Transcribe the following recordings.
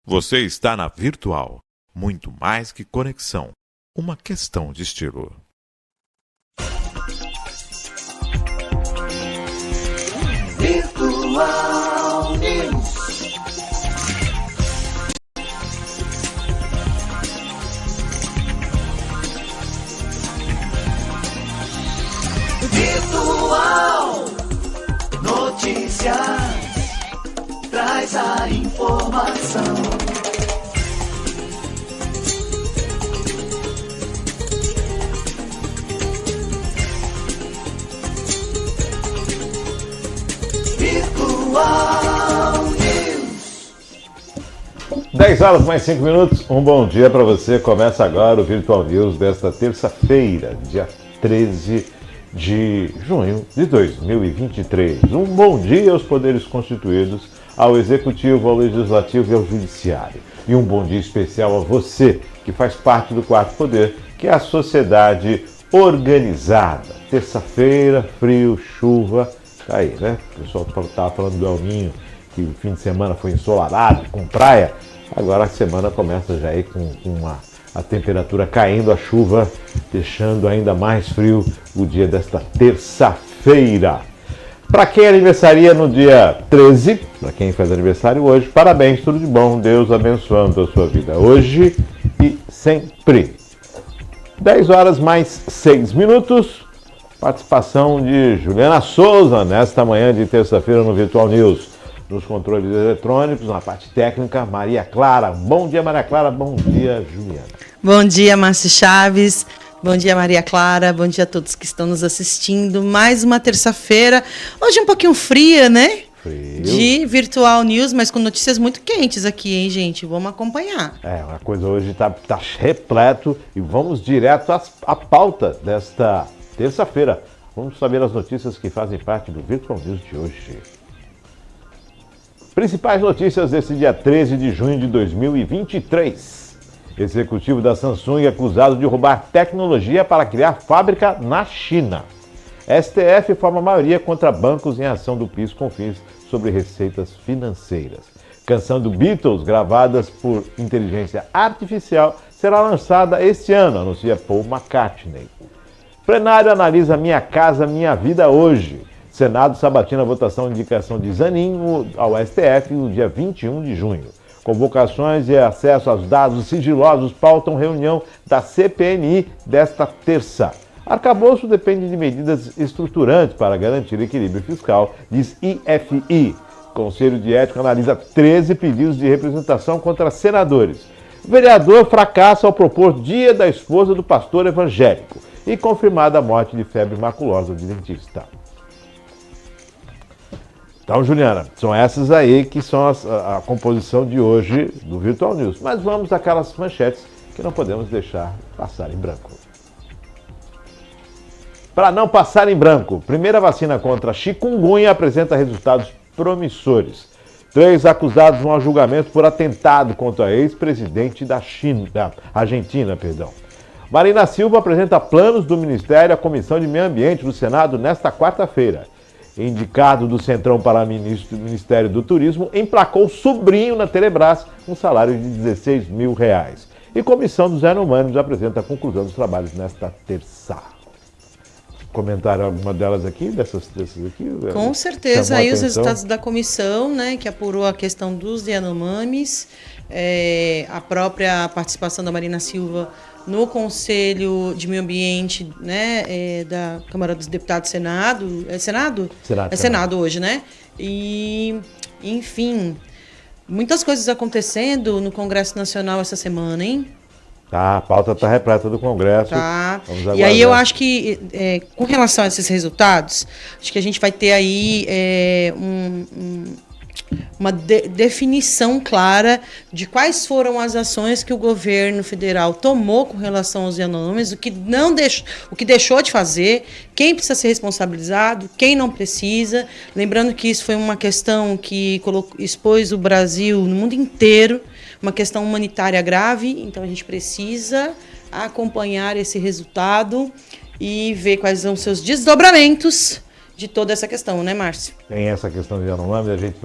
Você está na Virtual. Muito mais que conexão. Uma questão de estilo. Virtual News. Virtual Notícias. Traz a informação. Virtual News. 10 horas mais 5 minutos. Um bom dia para você. Começa agora o Virtual News desta terça-feira, dia 13 de junho de 2023. Um bom dia aos poderes constituídos, ao Executivo, ao Legislativo e ao Judiciário. E um bom dia especial a você, que faz parte do quarto poder, que é a sociedade organizada. Terça-feira, frio, chuva, tá aí, né? O pessoal estava falando do El Niño, que o fim de semana foi ensolarado, com praia. Agora a semana começa já aí com a temperatura caindo, a chuva deixando ainda mais frio o dia desta terça-feira. Para quem aniversaria no dia 13, para quem faz aniversário hoje, parabéns, tudo de bom, Deus abençoando a sua vida hoje e sempre. 10 horas mais 6 minutos, participação de Juliana Souza nesta manhã de terça-feira no Virtual News. Nos controles eletrônicos, na parte técnica, Maria Clara. Bom dia, Maria Clara, bom dia, Juliana. Bom dia, Márcio Chaves. Bom dia, Maria Clara. Bom dia a todos que estão nos assistindo. Mais uma terça-feira. Hoje um pouquinho fria, né? Frio. De Virtual News, mas com notícias muito quentes aqui, hein, gente? Vamos acompanhar. A coisa hoje tá repleto e vamos direto à pauta desta terça-feira. Vamos saber as notícias que fazem parte do Virtual News de hoje. Principais notícias desse dia 13 de junho de 2023. Executivo da Samsung acusado de roubar tecnologia para criar fábrica na China. STF forma maioria contra bancos em ação do PIS/COFINS sobre receitas financeiras. Canção do Beatles, gravadas por inteligência artificial, será lançada este ano, anuncia Paul McCartney. Plenário analisa Minha Casa Minha Vida hoje. Senado sabatina a votação de indicação de Zanin ao STF no dia 21 de junho. Convocações e acesso aos dados sigilosos pautam reunião da CPMI desta terça. Arcabouço depende de medidas estruturantes para garantir equilíbrio fiscal, diz IFI. Conselho de Ética analisa 13 pedidos de representação contra senadores. Vereador fracassa ao propor dia da esposa do pastor evangélico. E confirmada a morte de febre maculosa de dentista. Então, Juliana, são essas aí que são a composição de hoje do Virtual News. Mas vamos àquelas manchetes que não podemos deixar passar em branco. Para não passar em branco, primeira vacina contra chikungunya apresenta resultados promissores. 3 acusados vão a julgamento por atentado contra a ex-presidente da Argentina. Marina Silva apresenta planos do Ministério à Comissão de Meio Ambiente do Senado nesta quarta-feira. Indicado do Centrão para Ministério do Turismo, emplacou sobrinho na Telebrás com salário de R$16 mil. E comissão dos Yanomamis apresenta a conclusão dos trabalhos nesta terça. Comentaram alguma delas aqui, dessas aqui? Com certeza, aí os resultados da comissão, né, que apurou a questão dos Yanomamis, a própria participação da Marina Silva no Conselho de Meio Ambiente, né, da Câmara dos Deputados, Senado. É Senado? Senado hoje, né? E, enfim, muitas coisas acontecendo no Congresso Nacional essa semana, hein? Tá, a pauta está repleta do Congresso. Tá. E aí eu acho que, com relação a esses resultados, acho que a gente vai ter aí uma definição clara de quais foram as ações que o governo federal tomou com relação aos Yanomamis, o que deixou de fazer, quem precisa ser responsabilizado, quem não precisa. Lembrando que isso foi uma questão que expôs o Brasil no mundo inteiro, uma questão humanitária grave, então a gente precisa acompanhar esse resultado e ver quais são os seus desdobramentos de toda essa questão, né, Márcio? Tem essa questão de Yanomami, a gente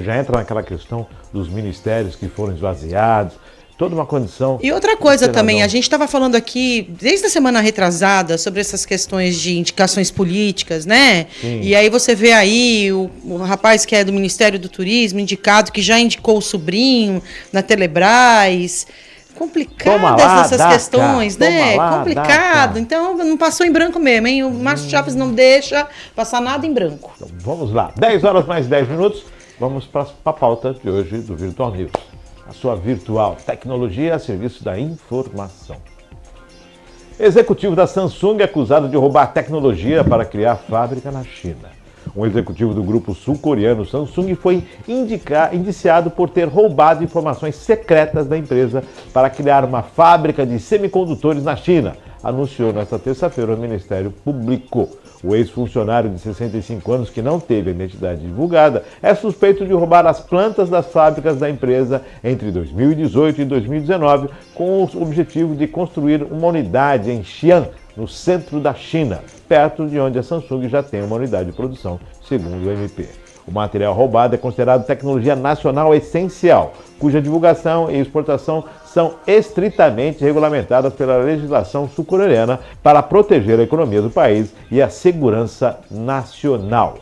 já entra naquela questão dos ministérios que foram esvaziados, toda uma condição... E outra coisa também, a gente estava falando aqui, desde a semana retrasada, sobre essas questões de indicações políticas, né? Sim. E aí você vê aí o rapaz que é do Ministério do Turismo, indicado, que já indicou o sobrinho na Telebrás. Complicadas essas questões, né? Complicado. Então, não passou em branco mesmo, hein? O Márcio Chaves não deixa passar nada em branco. Então, vamos lá. 10 horas mais 10 minutos. Vamos para a pauta de hoje do Virtual News. A sua virtual tecnologia a serviço da informação. Executivo da Samsung é acusado de roubar tecnologia para criar fábrica na China. Um executivo do grupo sul-coreano Samsung foi indiciado por ter roubado informações secretas da empresa para criar uma fábrica de semicondutores na China, anunciou nesta terça-feira o Ministério Público. O ex-funcionário de 65 anos, que não teve a identidade divulgada, é suspeito de roubar as plantas das fábricas da empresa entre 2018 e 2019, com o objetivo de construir uma unidade em Xi'an, no centro da China, perto de onde a Samsung já tem uma unidade de produção, segundo o MP. O material roubado é considerado tecnologia nacional essencial, cuja divulgação e exportação são estritamente regulamentadas pela legislação sul-coreana para proteger a economia do país e a segurança nacional.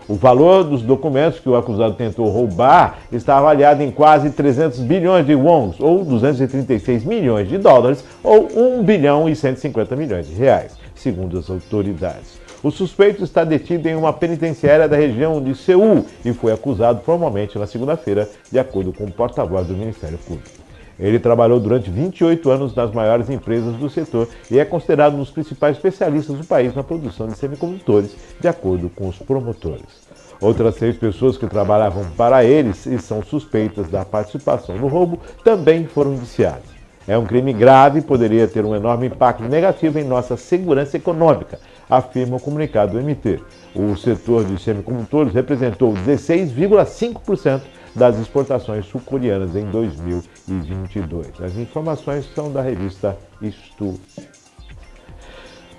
O valor dos documentos que o acusado tentou roubar está avaliado em quase 300 bilhões de wons, ou 236 milhões de dólares, ou 1 bilhão e 150 milhões de reais, segundo as autoridades. O suspeito está detido em uma penitenciária da região de Seul e foi acusado formalmente na segunda-feira, de acordo com o porta-voz do Ministério Público. Ele trabalhou durante 28 anos nas maiores empresas do setor e é considerado um dos principais especialistas do país na produção de semicondutores, de acordo com os promotores. Outras 6 pessoas que trabalhavam para eles e são suspeitas da participação no roubo também foram indiciadas. É um crime grave e poderia ter um enorme impacto negativo em nossa segurança econômica, afirma o comunicado do MT. O setor de semicondutores representou 16,5% das exportações sul-coreanas em 2022. As informações são da revista Isto.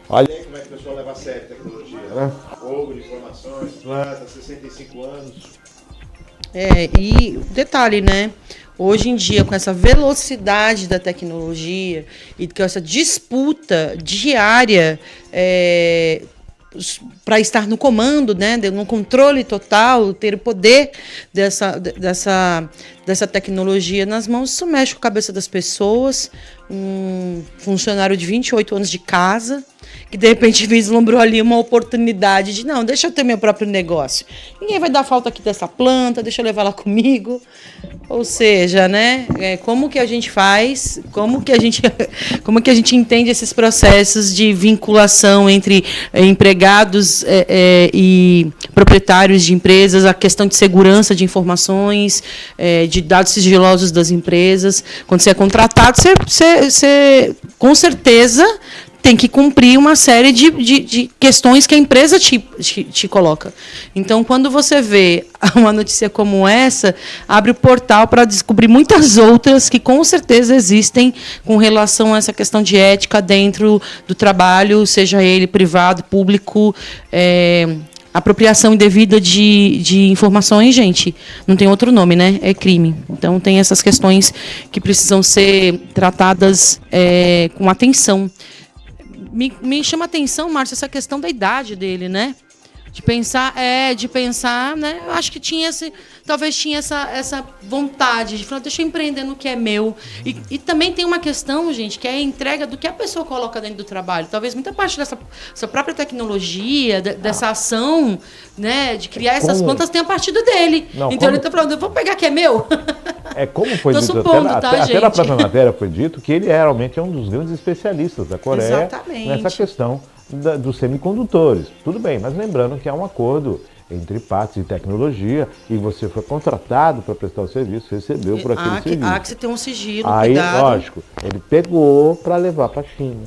Olha aí como é que o pessoal leva a sério a tecnologia, né? Fogo de informações, planta, 65 anos. E detalhe, né? Hoje em dia, com essa velocidade da tecnologia e com essa disputa diária para estar no comando, né, no controle total, ter o poder dessa tecnologia nas mãos, isso mexe com a cabeça das pessoas. Um funcionário de 28 anos de casa, que de repente vislumbrou ali uma oportunidade de, não, deixa eu ter meu próprio negócio. Ninguém vai dar falta aqui dessa planta, deixa eu levar lá comigo. Ou seja, né, como que a gente faz, como que a gente entende esses processos de vinculação entre empregados e proprietários de empresas, a questão de segurança de informações, de dados sigilosos das empresas. Quando você é contratado, você com certeza tem que cumprir uma série de questões que a empresa te coloca. Então, quando você vê uma notícia como essa, abre o portal para descobrir muitas outras que, com certeza, existem com relação a essa questão de ética dentro do trabalho, seja ele privado, público, apropriação indevida de informações, gente, não tem outro nome, né? É crime. Então, tem essas questões que precisam ser tratadas com atenção. Me chama a atenção, Márcio, essa questão da idade dele, né? De pensar, né? Eu acho que talvez tinha essa vontade de falar, deixa eu empreender no que é meu. E também tem uma questão, gente, que é a entrega do que a pessoa coloca dentro do trabalho. Talvez muita parte dessa própria tecnologia, dessa ação, né, de criar essas plantas tenha partido dele. Não, então ele está falando, eu vou pegar que é meu. Como foi dito, supondo, até na própria matéria foi dito que ele realmente é um dos grandes especialistas da Coreia. Exatamente. Nessa questão dos semicondutores. Tudo bem, mas lembrando que há um acordo entre partes de tecnologia e você foi contratado para prestar o serviço, recebeu por aquele serviço. Há que você tem um sigilo, aí, cuidado. Lógico, ele pegou para levar para a China.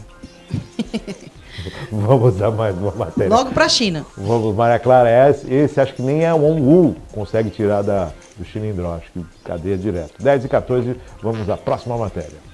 Vamos dar mais uma matéria. Logo para a China. Vamos, Maria Clara, esse acho que nem a ONU consegue tirar do Chilindró, acho que cadeia direto. 10h14, vamos à próxima matéria.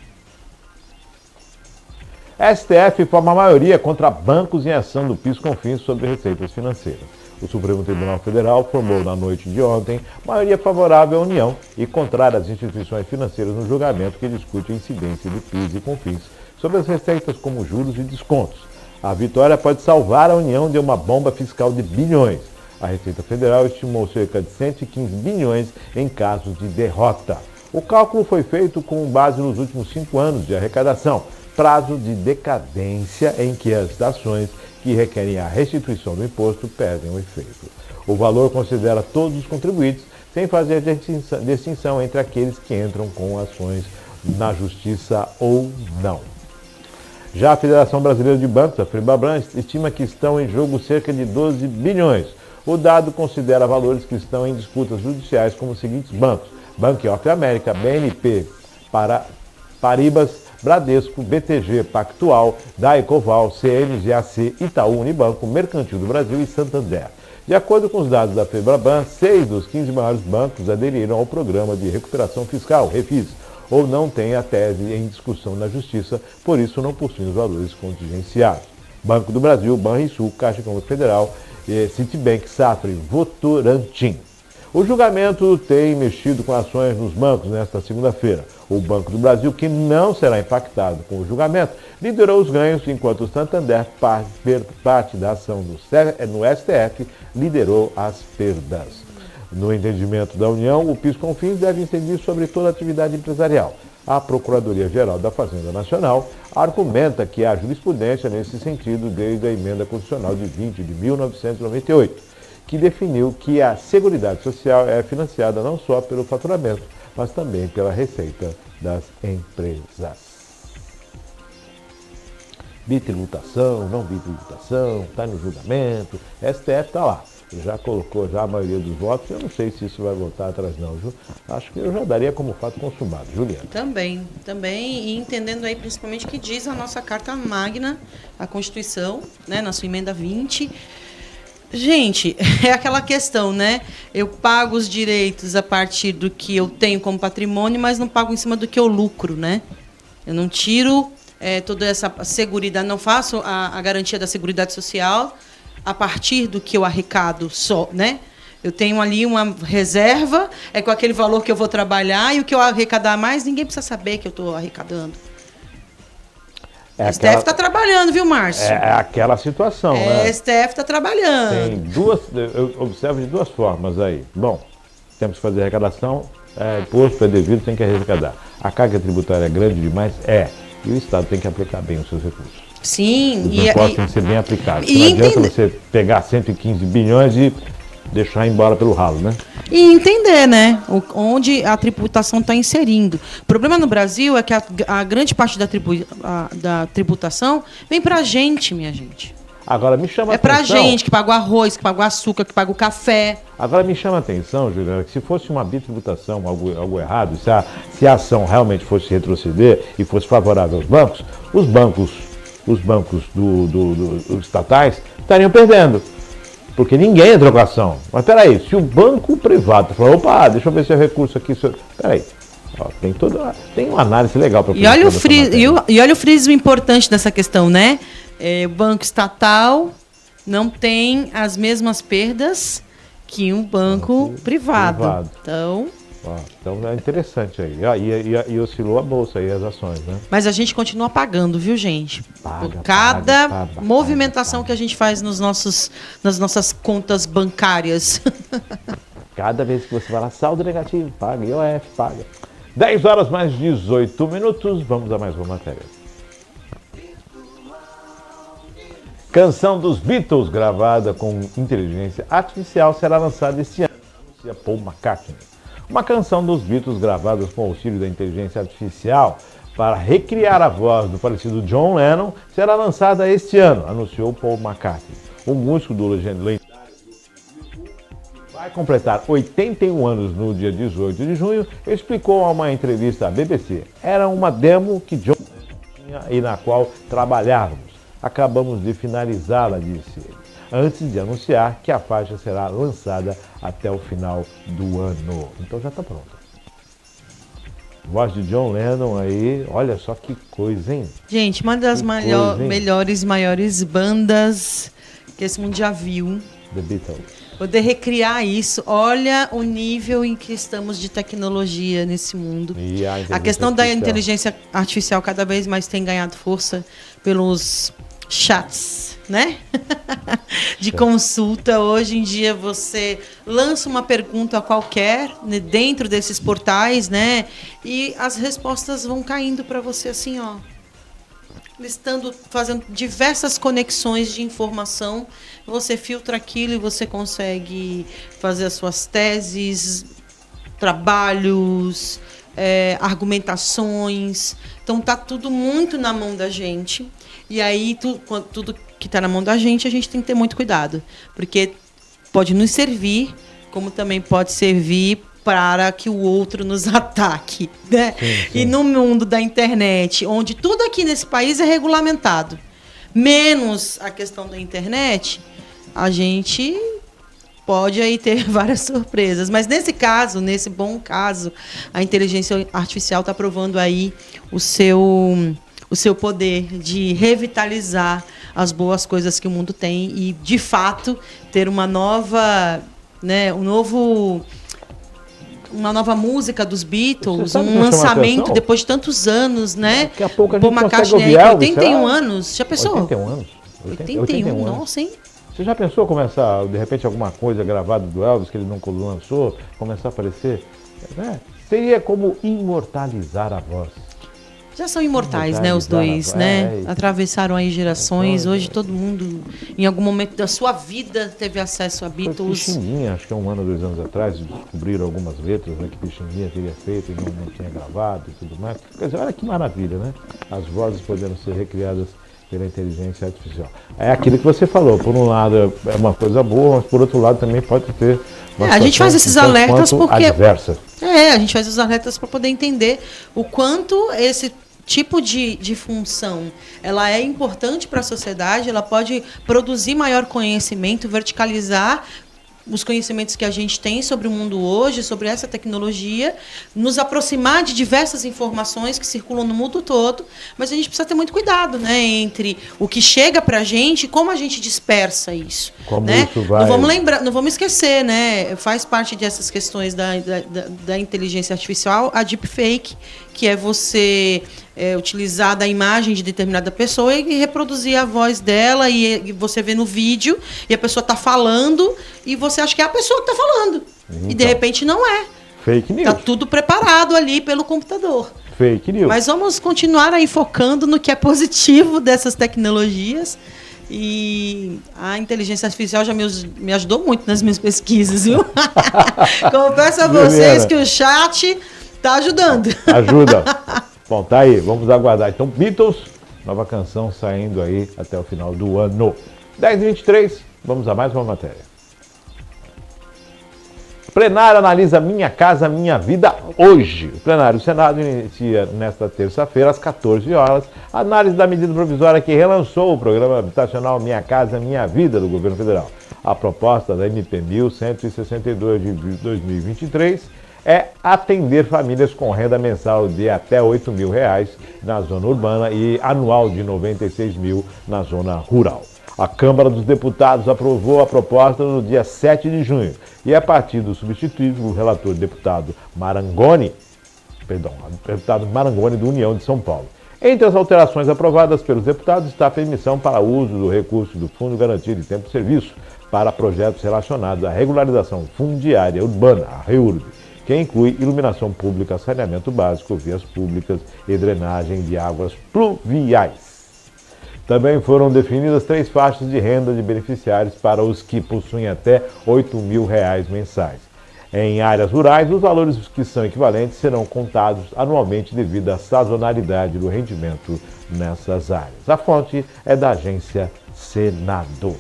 STF forma maioria contra bancos em ação do PIS/COFINS sobre receitas financeiras. O Supremo Tribunal Federal formou na noite de ontem maioria favorável à União e contrária às instituições financeiras no julgamento que discute a incidência de PIS e COFINS sobre as receitas como juros e descontos. A vitória pode salvar a União de uma bomba fiscal de bilhões. A Receita Federal estimou cerca de 115 bilhões em casos de derrota. O cálculo foi feito com base nos últimos 5 anos de arrecadação, prazo de decadência em que as ações que requerem a restituição do imposto perdem o efeito. O valor considera todos os contribuintes, sem fazer distinção entre aqueles que entram com ações na justiça ou não. Já a Federação Brasileira de Bancos, a FEBRABAN, estima que estão em jogo cerca de 12 bilhões. O dado considera valores que estão em disputas judiciais como os seguintes bancos: Bank of America, BNP, Paribas, Bradesco, BTG, Pactual, Daicoval, CNGAC, Itaú Unibanco, Mercantil do Brasil e Santander. De acordo com os dados da FEBRABAN, 6 dos 15 maiores bancos aderiram ao Programa de Recuperação Fiscal, REFIS, ou não têm a tese em discussão na Justiça, por isso não possuem os valores contingenciados. Banco do Brasil, Banrisul, Caixa Econômica Federal, Citibank, Safra e Votorantim. O julgamento tem mexido com ações nos bancos nesta segunda-feira. O Banco do Brasil, que não será impactado com o julgamento, liderou os ganhos, enquanto o Santander, parte da ação no STF, liderou as perdas. No entendimento da União, o PIS/COFINS deve incidir sobre toda a atividade empresarial. A Procuradoria-Geral da Fazenda Nacional argumenta que há jurisprudência nesse sentido desde a Emenda Constitucional de 20 de 1998. Que definiu que a Seguridade Social é financiada não só pelo faturamento, mas também pela receita das empresas. Bitributação, não bitributação, está no julgamento, STF está lá. Já colocou já a maioria dos votos, eu não sei se isso vai voltar atrás não, Ju. Acho que eu já daria como fato consumado. Juliana. Também, e entendendo aí principalmente o que diz a nossa Carta Magna, a Constituição, né, na sua emenda 20. Gente, é aquela questão, né? Eu pago os direitos a partir do que eu tenho como patrimônio, mas não pago em cima do que eu lucro, né? Eu não tiro toda essa seguridade, não faço a garantia da Seguridade Social a partir do que eu arrecado só, né? Eu tenho ali uma reserva, é com aquele valor que eu vou trabalhar, e o que eu arrecadar mais, ninguém precisa saber que eu estou arrecadando. O STF está trabalhando, viu, Márcio? É aquela situação, né? O STF está trabalhando. Tem duas, eu observo de duas formas aí. Bom, temos que fazer arrecadação, imposto é devido, tem que arrecadar. A carga tributária é grande demais? E o Estado tem que aplicar bem os seus recursos. Sim. Os impostos têm que ser bem aplicados. Não adianta você pegar 115 bilhões e deixar embora pelo ralo, né? E entender, né, onde a tributação está inserindo. O problema no Brasil é que a grande parte da tributação vem para a gente, minha gente. Agora me chama a atenção. É para a gente que paga o arroz, que paga o açúcar, que paga o café. Agora me chama a atenção, Juliana, que se fosse uma bitributação, algo errado, se a ação realmente fosse retroceder e fosse favorável aos bancos, os bancos dos estatais estariam perdendo. Porque ninguém entrou com a ação. Mas peraí, se o banco privado falou, opa, deixa eu ver se é recurso aqui. Peraí, tem uma análise legal para fazer. E olha o friso importante dessa questão, né? O banco estatal não tem as mesmas perdas que um banco privado. Então é interessante aí. E oscilou a bolsa aí, as ações, né? Mas a gente continua pagando, viu, gente? Por cada movimentação que a gente faz nas nossas contas bancárias. Cada vez que você vai lá, saldo negativo, paga, IOF, paga. 10 horas mais 18 minutos, vamos a mais uma matéria. Canção dos Beatles, gravada com inteligência artificial, será lançada este ano, anuncia Paul McCartney. Uma canção dos Beatles gravada com o auxílio da inteligência artificial para recriar a voz do falecido John Lennon será lançada este ano, anunciou Paul McCartney. O músico do lendário vai completar 81 anos no dia 18 de junho, explicou a uma entrevista à BBC. Era uma demo que John tinha e na qual trabalhávamos. Acabamos de finalizá-la, disse ele, antes de anunciar que a faixa será lançada até o final do ano. Então já está pronta. Voz de John Lennon aí, olha só que coisa, hein? Gente, uma das melhores e maiores bandas que esse mundo já viu. The Beatles. Poder recriar isso, olha o nível em que estamos de tecnologia nesse mundo. E a questão da inteligência artificial cada vez mais tem ganhado força pelos chats, né? De consulta. Hoje em dia você lança uma pergunta qualquer, né, dentro desses portais, né? E as respostas vão caindo para você assim, ó. Listando, fazendo diversas conexões de informação, você filtra aquilo e você consegue fazer as suas teses, trabalhos, argumentações. Então tá tudo muito na mão da gente. E aí tudo que está na mão da gente, a gente tem que ter muito cuidado, porque pode nos servir, como também pode servir para que o outro nos ataque, né? Sim, sim. E no mundo da internet, onde tudo aqui nesse país é regulamentado, menos a questão da internet, a gente pode aí ter várias surpresas. Mas nesse caso, nesse bom caso, a inteligência artificial está provando aí o seu poder de revitalizar as boas coisas que o mundo tem e, de fato, ter uma nova, né, uma nova música dos Beatles, um lançamento depois de tantos anos, né? Daqui a pouco a gente consegue ouvir Elvis, 81 anos, já pensou? 81 anos? 81, nossa, hein? Você já pensou começar, de repente, alguma coisa gravada do Elvis que ele não lançou, começar a aparecer? Né? Seria como imortalizar a voz. Já são imortais, né, os dois, né? Atravessaram aí gerações. Hoje todo mundo, em algum momento da sua vida, teve acesso a Beatles. Pixinguinha, acho que 1 ano, 2 anos atrás, descobriram algumas letras, né, que Pixinguinha teria feito e não tinha gravado e tudo mais. Quer dizer, olha que maravilha, né? As vozes podendo ser recriadas pela inteligência artificial. É aquilo que você falou, por um lado é uma coisa boa, mas por outro lado também pode ter uma a gente faz esses alertas porque adversa. A gente faz os alertas para poder entender o quanto esse tipo de função ela é importante para a sociedade, ela pode produzir maior conhecimento, verticalizar os conhecimentos que a gente tem sobre o mundo hoje, sobre essa tecnologia, nos aproximar de diversas informações que circulam no mundo todo, mas a gente precisa ter muito cuidado, né, entre o que chega para a gente e como a gente dispersa isso. Como né? Isso vai... Não vamos esquecer, né, faz parte dessas questões da inteligência artificial, a deepfake, que é você utilizar da imagem de determinada pessoa e reproduzir a voz dela e você vê no vídeo e a pessoa está falando e você acha que é a pessoa que está falando. Então, e de repente não é. Fake news. Está tudo preparado ali pelo computador. Fake news. Mas vamos continuar aí focando no que é positivo dessas tecnologias. E a inteligência artificial já me ajudou muito nas minhas pesquisas, viu? Confesso a vocês que o chat está ajudando. Ajuda. Bom, tá aí, vamos aguardar. Então, Beatles, nova canção saindo aí até o final do ano. 10h23, vamos a mais uma matéria. Plenário analisa Minha Casa Minha Vida hoje. O plenário do Senado inicia nesta terça-feira, às 14 horas, a análise da medida provisória que relançou o programa habitacional Minha Casa Minha Vida do governo federal. A proposta da MP 1162 de 2023 é atender famílias com renda mensal de até R$ 8.000 na zona urbana e anual de R$ 96.000 na zona rural. A Câmara dos Deputados aprovou a proposta no dia 7 de junho e, a partir do substitutivo, o relator deputado Marangoni do União de São Paulo. Entre as alterações aprovadas pelos deputados está a permissão para uso do recurso do Fundo Garantia de Tempo de Serviço para projetos relacionados à regularização fundiária urbana, a REURB, que inclui iluminação pública, saneamento básico, vias públicas e drenagem de águas pluviais. Também foram definidas 3 faixas de renda de beneficiários para os que possuem até R$ 8.000 mensais. Em áreas rurais, os valores que são equivalentes serão contados anualmente devido à sazonalidade do rendimento nessas áreas. A fonte é da agência Senado.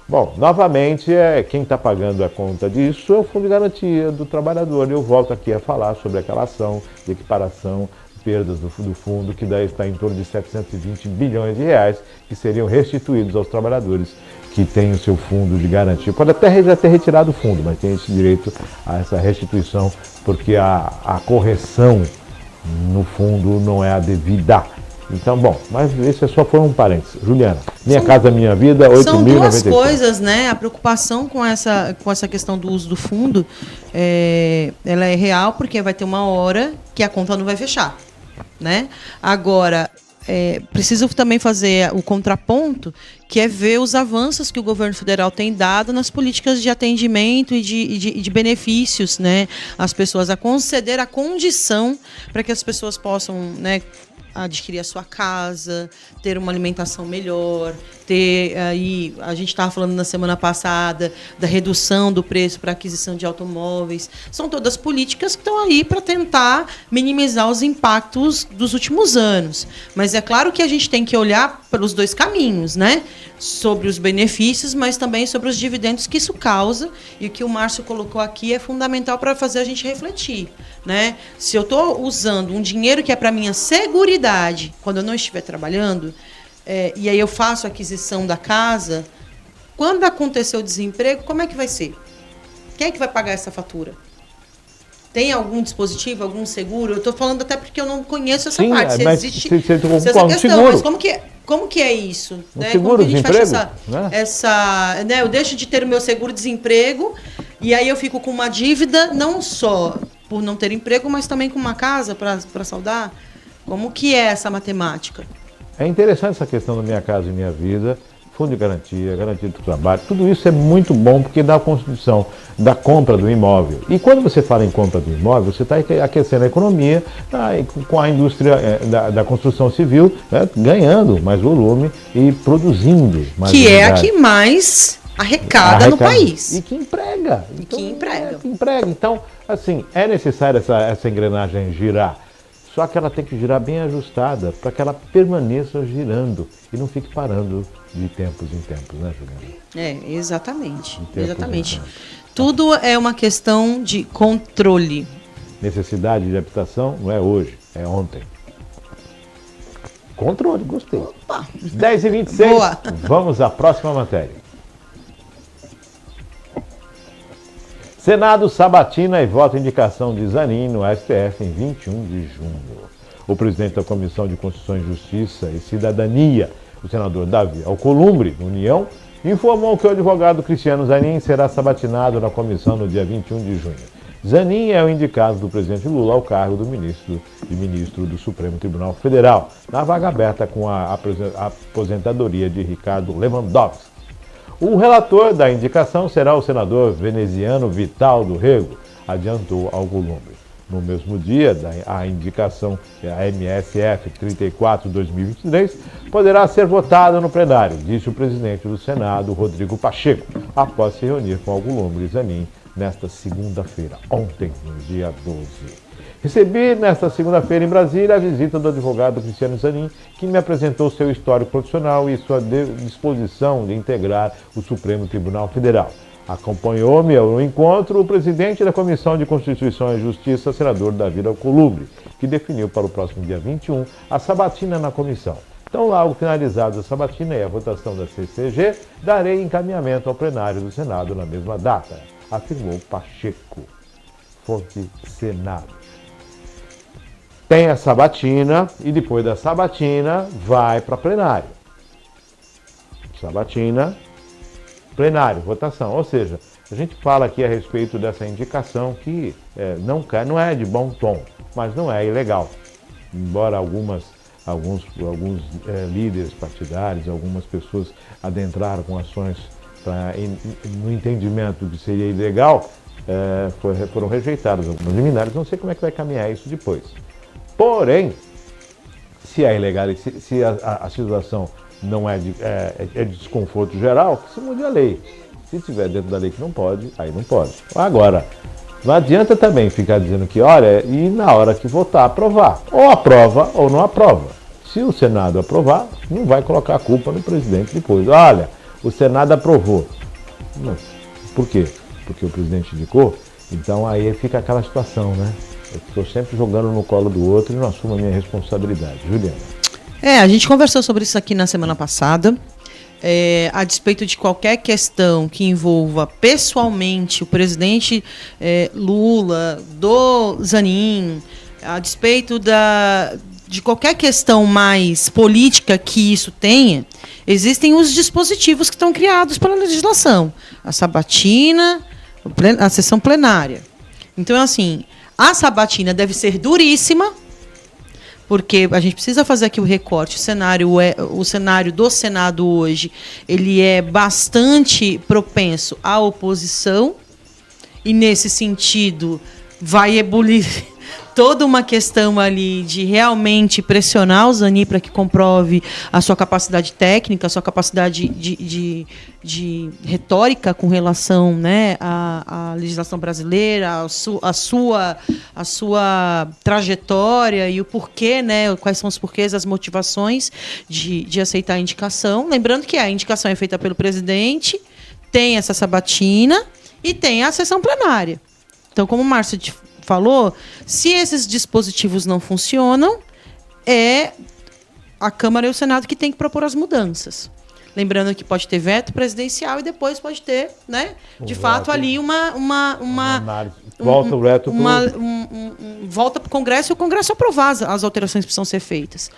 Bom, novamente, quem está pagando a conta disso é o Fundo de Garantia do Trabalhador. E eu volto aqui a falar sobre aquela ação de equiparação perdas do fundo, que daí está em torno de 720 bilhões de reais, que seriam restituídos aos trabalhadores que têm o seu fundo de garantia. Pode até já ter retirado o fundo, mas tem esse direito a essa restituição, porque a correção no fundo não é a devida. Então, bom, mas esse só foi um parênteses. Juliana, Minha Casa Minha Vida, 8.096. São duas coisas, né? A preocupação com essa questão do uso do fundo, ela é real, porque vai ter uma hora que a conta não vai fechar, né? Agora, preciso também fazer o contraponto, que é ver os avanços que o governo federal tem dado nas políticas de atendimento e de benefícios, né? As pessoas, a conceder a condição para que as pessoas possam, né, adquirir a sua casa, ter uma alimentação melhor, ter aí, a gente estava falando na semana passada da redução do preço para aquisição de automóveis. São todas políticas que estão aí para tentar minimizar os impactos dos últimos anos. Mas é claro que a gente tem que olhar pelos dois caminhos, né? Sobre os benefícios, mas também sobre os dividendos que isso causa. E o que o Márcio colocou aqui é fundamental para fazer a gente refletir, né? Se eu estou usando um dinheiro que é para minha seguridade quando eu não estiver trabalhando, e aí eu faço a aquisição da casa, quando acontecer o desemprego, como é que vai ser? Quem é que vai pagar essa fatura? Tem algum dispositivo, algum seguro? Eu estou falando até porque eu não conheço essa parte. Se existe essa questão, seguro. Mas como que é isso? Um né? seguro Como que a gente desemprego? Fecha né? Eu deixo de ter o meu seguro-desemprego e aí eu fico com uma dívida, não só por não ter emprego, mas também com uma casa para saldar? Como que é essa matemática? É interessante essa questão da Minha Casa e Minha Vida, fundo de garantia, garantia do trabalho, tudo isso é muito bom porque dá a constituição da compra do imóvel. E quando você fala em compra do imóvel, você está aquecendo a economia com a indústria da construção civil, né, ganhando mais volume e produzindo mais que unidades. É a que mais arrecada no país. E que emprega. Que emprega. Então, assim, é necessário essa engrenagem girar. Só que ela tem que girar bem ajustada para que ela permaneça girando e não fique parando de tempos em tempos, né, Juliana? Exatamente. Exatamente. Tudo é uma questão de controle. Necessidade de habitação não é hoje, é ontem. Controle, gostei. Opa. 10h26, Boa. Vamos à próxima matéria. Senado sabatina e vota indicação de Zanin no STF em 21 de junho. O presidente da Comissão de Constituição e Justiça e Cidadania, o senador Davi Alcolumbre, União, informou que o advogado Cristiano Zanin será sabatinado na comissão no dia 21 de junho. Zanin é o indicado do presidente Lula ao cargo do ministro do Supremo Tribunal Federal, na vaga aberta com a aposentadoria de Ricardo Lewandowski. O relator da indicação será o senador veneziano Vital do Rego, adiantou Alcolumbre. No mesmo dia, a indicação, a MSF 34/2023, poderá ser votada no plenário, disse o presidente do Senado, Rodrigo Pacheco, após se reunir com Alcolumbre e Zanin nesta segunda-feira, ontem, no dia 12. Recebi nesta segunda-feira em Brasília a visita do advogado Cristiano Zanin, que me apresentou seu histórico profissional e sua disposição de integrar o Supremo Tribunal Federal. Acompanhou-me ao encontro o presidente da Comissão de Constituição e Justiça, senador Davi Alcolumbre, que definiu para o próximo dia 21 a sabatina na comissão. Então, logo finalizada a sabatina e a votação da CCG, darei encaminhamento ao plenário do Senado na mesma data, afirmou Pacheco, fonte Senado. Tem a sabatina e depois da sabatina vai para plenário. Sabatina, plenário, votação. Ou seja, a gente fala aqui a respeito dessa indicação que não é de bom tom, mas não é ilegal. Embora alguns líderes partidários, algumas pessoas adentraram com ações no entendimento de que seria ilegal, foram rejeitadas algumas liminares. Não sei como é que vai caminhar isso depois. Porém, se é ilegal, se a situação não é de desconforto geral, que se mude a lei. Se estiver dentro da lei que não pode, aí não pode. Agora, não adianta também ficar dizendo que, olha, e na hora que votar, aprovar. Ou aprova ou não aprova. Se o Senado aprovar, não vai colocar a culpa no presidente depois. Olha, o Senado aprovou. Não. Por quê? Porque o presidente indicou. Então aí fica aquela situação, né? Eu estou sempre jogando no colo do outro e não assumo a minha responsabilidade. Juliana. A gente conversou sobre isso aqui na semana passada. A despeito de qualquer questão que envolva pessoalmente o presidente Lula, do Zanin, a despeito de qualquer questão mais política que isso tenha, existem os dispositivos que estão criados pela legislação. A sabatina, a sessão plenária. Então, assim, a sabatina deve ser duríssima, porque a gente precisa fazer aqui o recorte. O cenário do Senado hoje, ele é bastante propenso à oposição, e nesse sentido vai ebulir toda uma questão ali de realmente pressionar o Zanin para que comprove a sua capacidade técnica, a sua capacidade de retórica com relação, né, à legislação brasileira, a sua trajetória e o porquê, né, quais são os porquês, as motivações de aceitar a indicação. Lembrando que a indicação é feita pelo presidente, tem essa sabatina e tem a sessão plenária. Então, como o Márcio falou, se esses dispositivos não funcionam, é a Câmara e o Senado que tem que propor as mudanças. Lembrando que pode ter veto presidencial e depois pode ter, né, de fato, ali volta o veto volta para o Congresso e o Congresso aprovar as alterações que precisam ser feitas.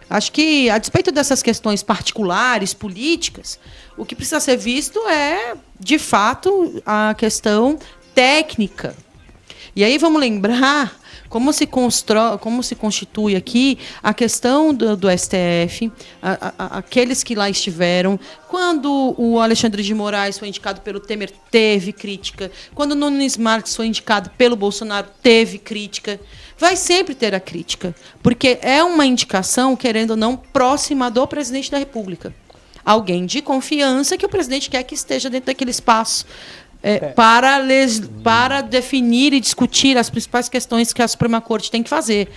Acho que, a despeito dessas questões particulares, políticas, o que precisa ser visto é, de fato, a questão técnica. E aí vamos lembrar como se constitui aqui a questão do STF, aqueles que lá estiveram. Quando o Alexandre de Moraes foi indicado pelo Temer, teve crítica. Quando o Nunes Marques foi indicado pelo Bolsonaro, teve crítica. Vai sempre ter a crítica, porque é uma indicação, querendo ou não, próxima do presidente da República. Alguém de confiança que o presidente quer que esteja dentro daquele espaço. Para definir e discutir as principais questões que a Suprema Corte tem que fazer.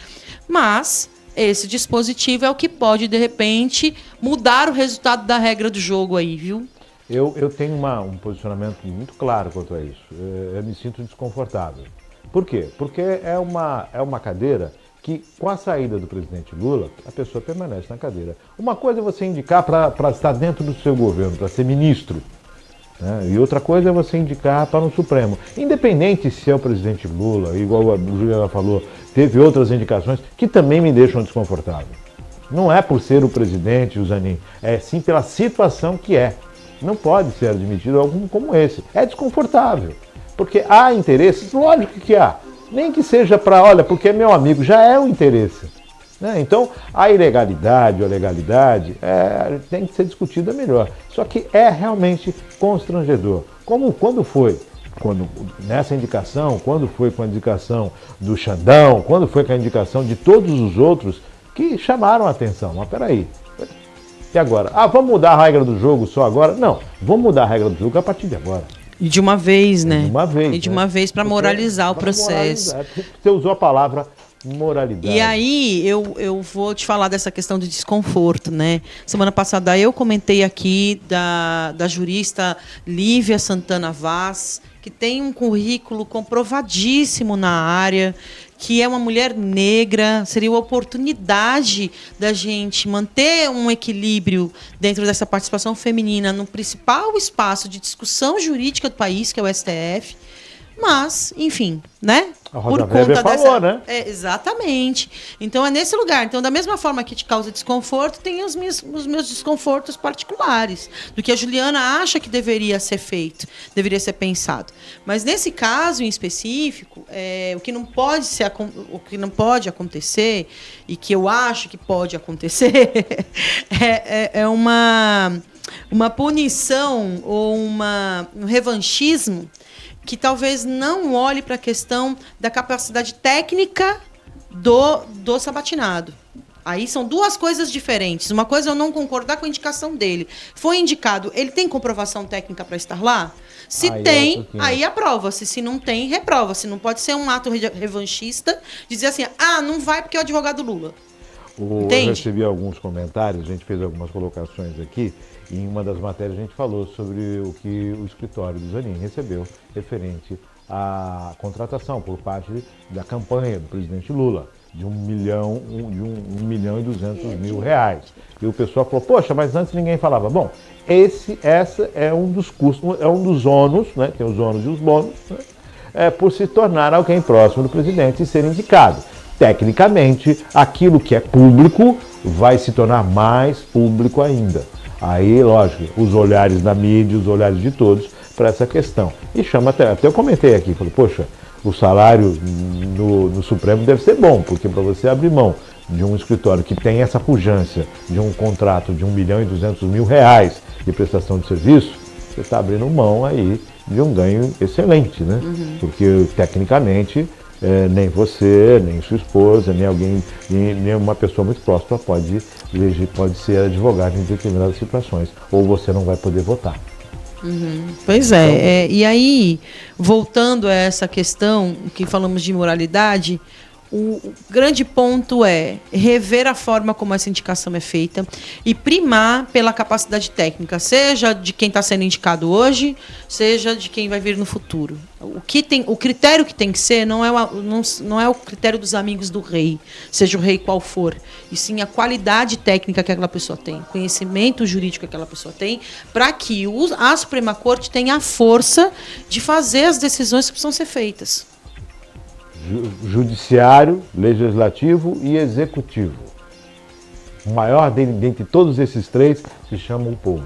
Mas esse dispositivo é o que pode, de repente, mudar o resultado da regra do jogo aí, viu? Eu tenho um posicionamento muito claro quanto a isso. Eu me sinto desconfortável. Por quê? Porque é uma cadeira que, com a saída do presidente Lula, a pessoa permanece na cadeira. Uma coisa é você indicar para estar dentro do seu governo, para ser ministro. Né? E outra coisa é você indicar para um Supremo. Independente se é o presidente Lula, igual a Juliana falou, teve outras indicações que também me deixam desconfortável. Não é por ser o presidente, o Zanin, é sim pela situação que é. Não pode ser admitido algo como esse. É desconfortável. Porque há interesses, lógico que há. Nem que seja porque é meu amigo, já é o interesse. Né? Então, a ilegalidade ou a legalidade tem que ser discutida melhor. Só que é realmente constrangedor. Nessa indicação, quando foi com a indicação do Xandão, quando foi com a indicação de todos os outros que chamaram a atenção. Mas peraí, e agora? Vamos mudar a regra do jogo só agora? Não, vamos mudar a regra do jogo a partir de agora. E de uma vez, né? De uma vez para moralizar o processo. Você usou a palavra moralidade. E aí, eu vou te falar dessa questão de desconforto, né? Semana passada eu comentei aqui da jurista Lívia Santana Vaz, que tem um currículo comprovadíssimo na área, que é uma mulher negra. Seria uma oportunidade da gente manter um equilíbrio dentro dessa participação feminina no principal espaço de discussão jurídica do país, que é o STF. Mas, enfim, né? A Rosa Weber falou, né? Exatamente. Então é nesse lugar. Então, da mesma forma que te causa desconforto, tem os meus desconfortos particulares, do que a Juliana acha que deveria ser feito, deveria ser pensado. Mas nesse caso em específico, o que não pode acontecer, e que eu acho que pode acontecer, é uma punição ou um revanchismo que talvez não olhe para a questão da capacidade técnica do sabatinado. Aí são duas coisas diferentes. Uma coisa é eu não concordar com a indicação dele. Foi indicado, ele tem comprovação técnica para estar lá? Se tem, aí aprova-se. Se não tem, reprova-se. Não pode ser um ato revanchista, dizer assim, não vai porque é o advogado Lula. Eu recebi alguns comentários, a gente fez algumas colocações aqui, e em uma das matérias a gente falou sobre o que o escritório do Zanin recebeu referente a contratação por parte da campanha do presidente Lula de 1 milhão e 200 mil reais. E o pessoal falou, poxa, mas antes ninguém falava. Bom, essa é um dos custos, é um dos ônus, né? Tem os ônus e os bônus, né? Por se tornar alguém próximo do presidente e ser indicado. Tecnicamente, aquilo que é público vai se tornar mais público ainda. Aí, lógico, os olhares da mídia, os olhares de todos para essa questão. E chama até eu comentei aqui, falei, poxa, o salário no Supremo deve ser bom, porque para você abrir mão de um escritório que tem essa pujança de um contrato de 1 milhão e 200 mil reais de prestação de serviço, você está abrindo mão aí de um ganho excelente, né? Porque, tecnicamente, nem você, nem sua esposa, nem alguém, nem uma pessoa muito próxima pode ser advogado em determinadas situações, ou você não vai poder votar. Pois é, e aí, voltando a essa questão que falamos de moralidade, o grande ponto é rever a forma como essa indicação é feita e primar pela capacidade técnica, seja de quem está sendo indicado hoje, seja de quem vai vir no futuro. O critério que tem que ser não é o critério dos amigos do rei, seja o rei qual for, e sim a qualidade técnica que aquela pessoa tem, conhecimento jurídico que aquela pessoa tem, para que a Suprema Corte tenha a força de fazer as decisões que precisam ser feitas. Judiciário, legislativo e executivo. O maior dentre todos esses três se chama o povo.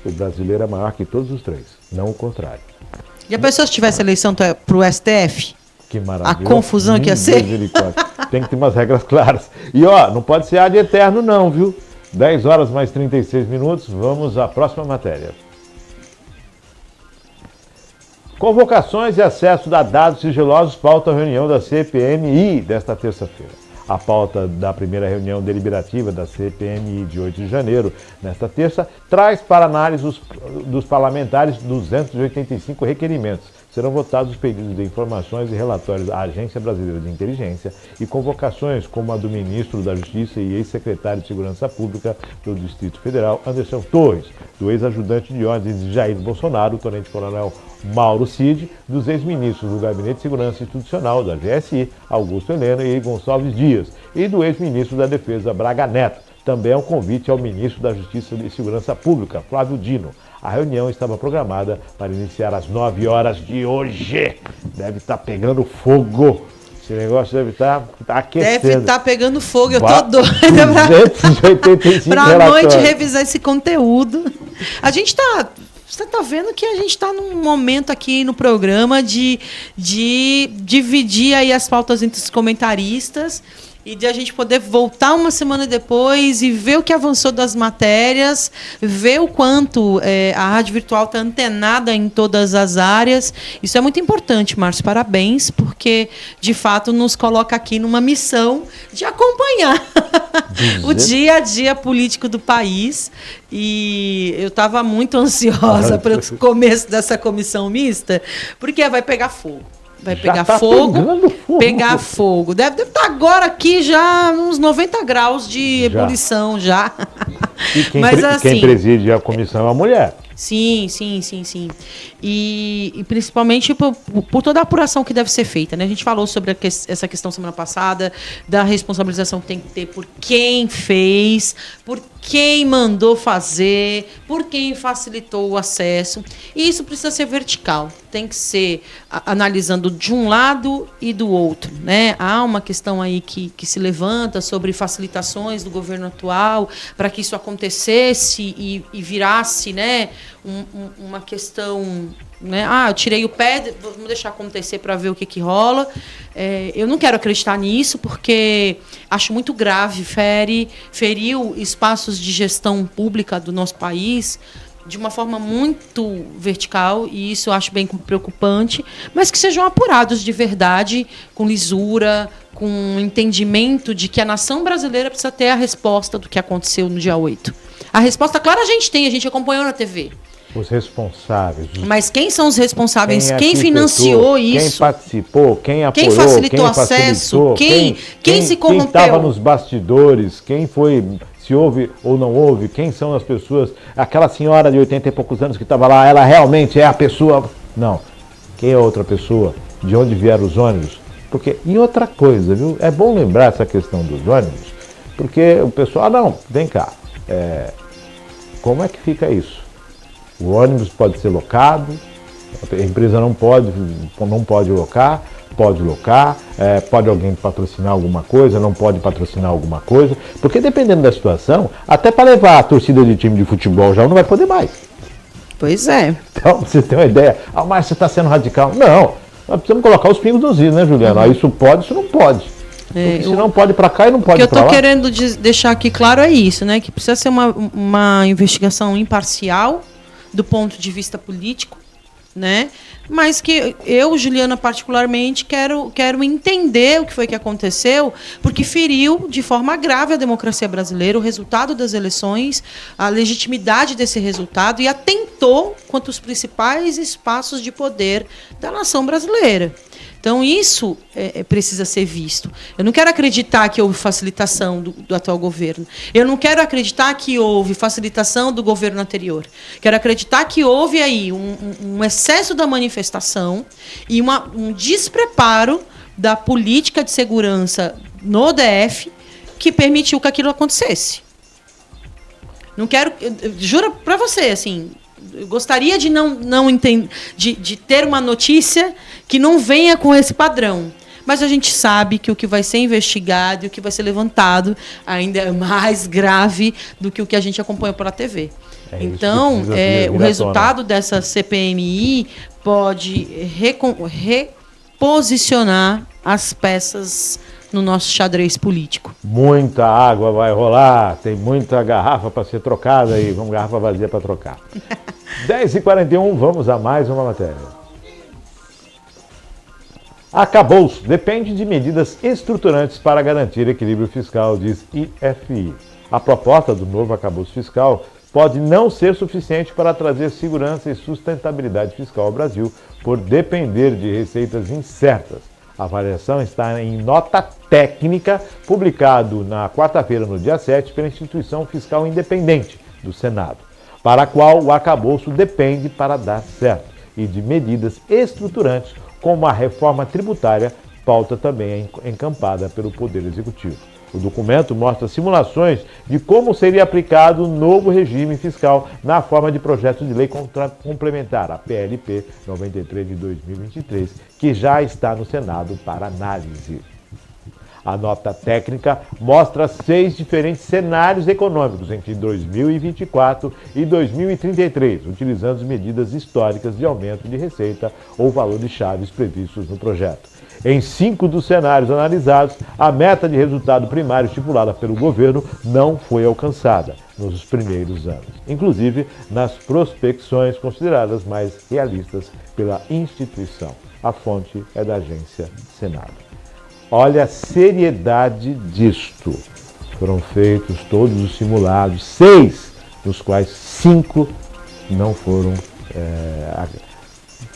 O brasileiro é maior que todos os três, não o contrário. E a pessoa se tivesse eleição para o STF? Que maravilha. A confusão que ia ser? Tem que ter umas regras claras. E não pode ser ad eterno não, viu? 10 horas mais 36 minutos, vamos à próxima matéria. Convocações e acesso a dados sigilosos pautam a reunião da CPMI desta terça-feira. A pauta da primeira reunião deliberativa da CPMI de 8 de janeiro, nesta terça, traz para análise dos parlamentares 285 requerimentos. Serão votados os pedidos de informações e relatórios à Agência Brasileira de Inteligência e convocações como a do ministro da Justiça e ex-secretário de Segurança Pública do Distrito Federal, Anderson Torres, do ex-ajudante de ordens de Jair Bolsonaro, o tenente-coronel Mauro Cid, dos ex-ministros do Gabinete de Segurança Institucional, da GSI, Augusto Helena e Gonçalves Dias, e do ex-ministro da Defesa, Braga Neto. Também é um convite ao ministro da Justiça e Segurança Pública, Flávio Dino. A reunião estava programada para iniciar às 9 horas de hoje. Deve estar pegando fogo. Esse negócio deve estar aquecendo. Deve estar pegando fogo. Eu tô doida para a noite revisar esse conteúdo. A gente está... Você está vendo que a gente está num momento aqui no programa de dividir aí as pautas entre os comentaristas e de a gente poder voltar uma semana depois e ver o que avançou das matérias, ver o quanto a rádio virtual está antenada em todas as áreas. Isso é muito importante, Márcio. Parabéns, porque, de fato, nos coloca aqui numa missão de acompanhar o dia a dia político do país. E eu estava muito ansiosa para o começo dessa comissão mista, porque vai pegar fogo. Vai pegar pegar fogo. Deve estar agora aqui já uns 90 graus de ebulição já. E quem preside a comissão é uma mulher. Sim. E principalmente por toda a apuração que deve ser feita, né? A gente falou sobre essa questão semana passada, da responsabilização que tem que ter por quem fez, por quem mandou fazer, por quem facilitou o acesso. E isso precisa ser vertical, tem que ser analisando de um lado e do outro, né? Há uma questão aí que se levanta sobre facilitações do governo atual para que isso acontecesse e virasse, né, uma questão, né? Eu tirei o pé, vamos deixar acontecer para ver o que rola. Eu não quero acreditar nisso, porque acho muito grave, feriu espaços de gestão pública do nosso país de uma forma muito vertical, e isso eu acho bem preocupante, mas que sejam apurados de verdade, com lisura, com entendimento de que a nação brasileira precisa ter a resposta do que aconteceu no dia 8. A resposta, claro, a gente acompanhou na TV. Os responsáveis. Mas quem são os responsáveis? Quem financiou isso? Quem participou? Quem apoiou? Quem facilitou acesso? Quem se corrompeu? Quem estava nos bastidores? Quem foi... Se houve ou não houve, quem são as pessoas, aquela senhora de 80 e poucos anos que estava lá, ela realmente é a pessoa? Não. Quem é a outra pessoa? De onde vieram os ônibus? Porque, e outra coisa, viu? É bom lembrar essa questão dos ônibus, porque o pessoal, não, vem cá, como é que fica isso? O ônibus pode ser locado, a empresa não pode locar, pode locar, pode alguém patrocinar alguma coisa, não pode patrocinar alguma coisa, porque dependendo da situação, até para levar a torcida de time de futebol já não vai poder mais. Pois é. Então, você tem uma ideia, mas você está sendo radical. Não, nós precisamos colocar os pingos nos is, né, Juliana? Isso pode, isso não pode. Se não pode para cá e não pode para lá. O que eu estou querendo deixar aqui claro é isso, né? Que precisa ser uma investigação imparcial do ponto de vista político, né? Mas que eu, Juliana, particularmente, quero entender o que foi que aconteceu, porque feriu de forma grave a democracia brasileira, o resultado das eleições, a legitimidade desse resultado e atentou contra os principais espaços de poder da nação brasileira. Então, isso precisa ser visto. Eu não quero acreditar que houve facilitação do atual governo. Eu não quero acreditar que houve facilitação do governo anterior. Quero acreditar que houve aí um excesso da manifestação e um despreparo da política de segurança no DF que permitiu que aquilo acontecesse. Não quero... Juro para você, assim... Eu gostaria de não entender, de ter uma notícia que não venha com esse padrão. Mas a gente sabe que o que vai ser investigado e o que vai ser levantado ainda é mais grave do que o que a gente acompanha pela TV. Então, o resultado dessa CPMI pode reposicionar as peças no nosso xadrez político. Muita água vai rolar, tem muita garrafa para ser trocada aí, vamos garrafa vazia para trocar. 10h41, vamos a mais uma matéria. Acabou-se, depende de medidas estruturantes para garantir equilíbrio fiscal, diz IFI. A proposta do novo arcabouço fiscal pode não ser suficiente para trazer segurança e sustentabilidade fiscal ao Brasil, por depender de receitas incertas. A avaliação está em nota técnica, publicado na quarta-feira, no dia 7, pela Instituição Fiscal Independente do Senado, para a qual o arcabouço depende para dar certo, e de medidas estruturantes, como a reforma tributária, pauta também encampada pelo Poder Executivo. O documento mostra simulações de como seria aplicado o novo regime fiscal na forma de projeto de lei complementar, a PLP 93 de 2023, que já está no Senado para análise. A nota técnica mostra 6 diferentes cenários econômicos entre 2024 e 2033, utilizando as medidas históricas de aumento de receita ou valores chaves previstos no projeto. Em 5 dos cenários analisados, a meta de resultado primário estipulada pelo governo não foi alcançada nos primeiros anos, inclusive nas prospecções consideradas mais realistas pela instituição. A fonte é da agência Senado. Olha a seriedade disto. Foram feitos todos os simulados, 6, dos quais 5 não foram...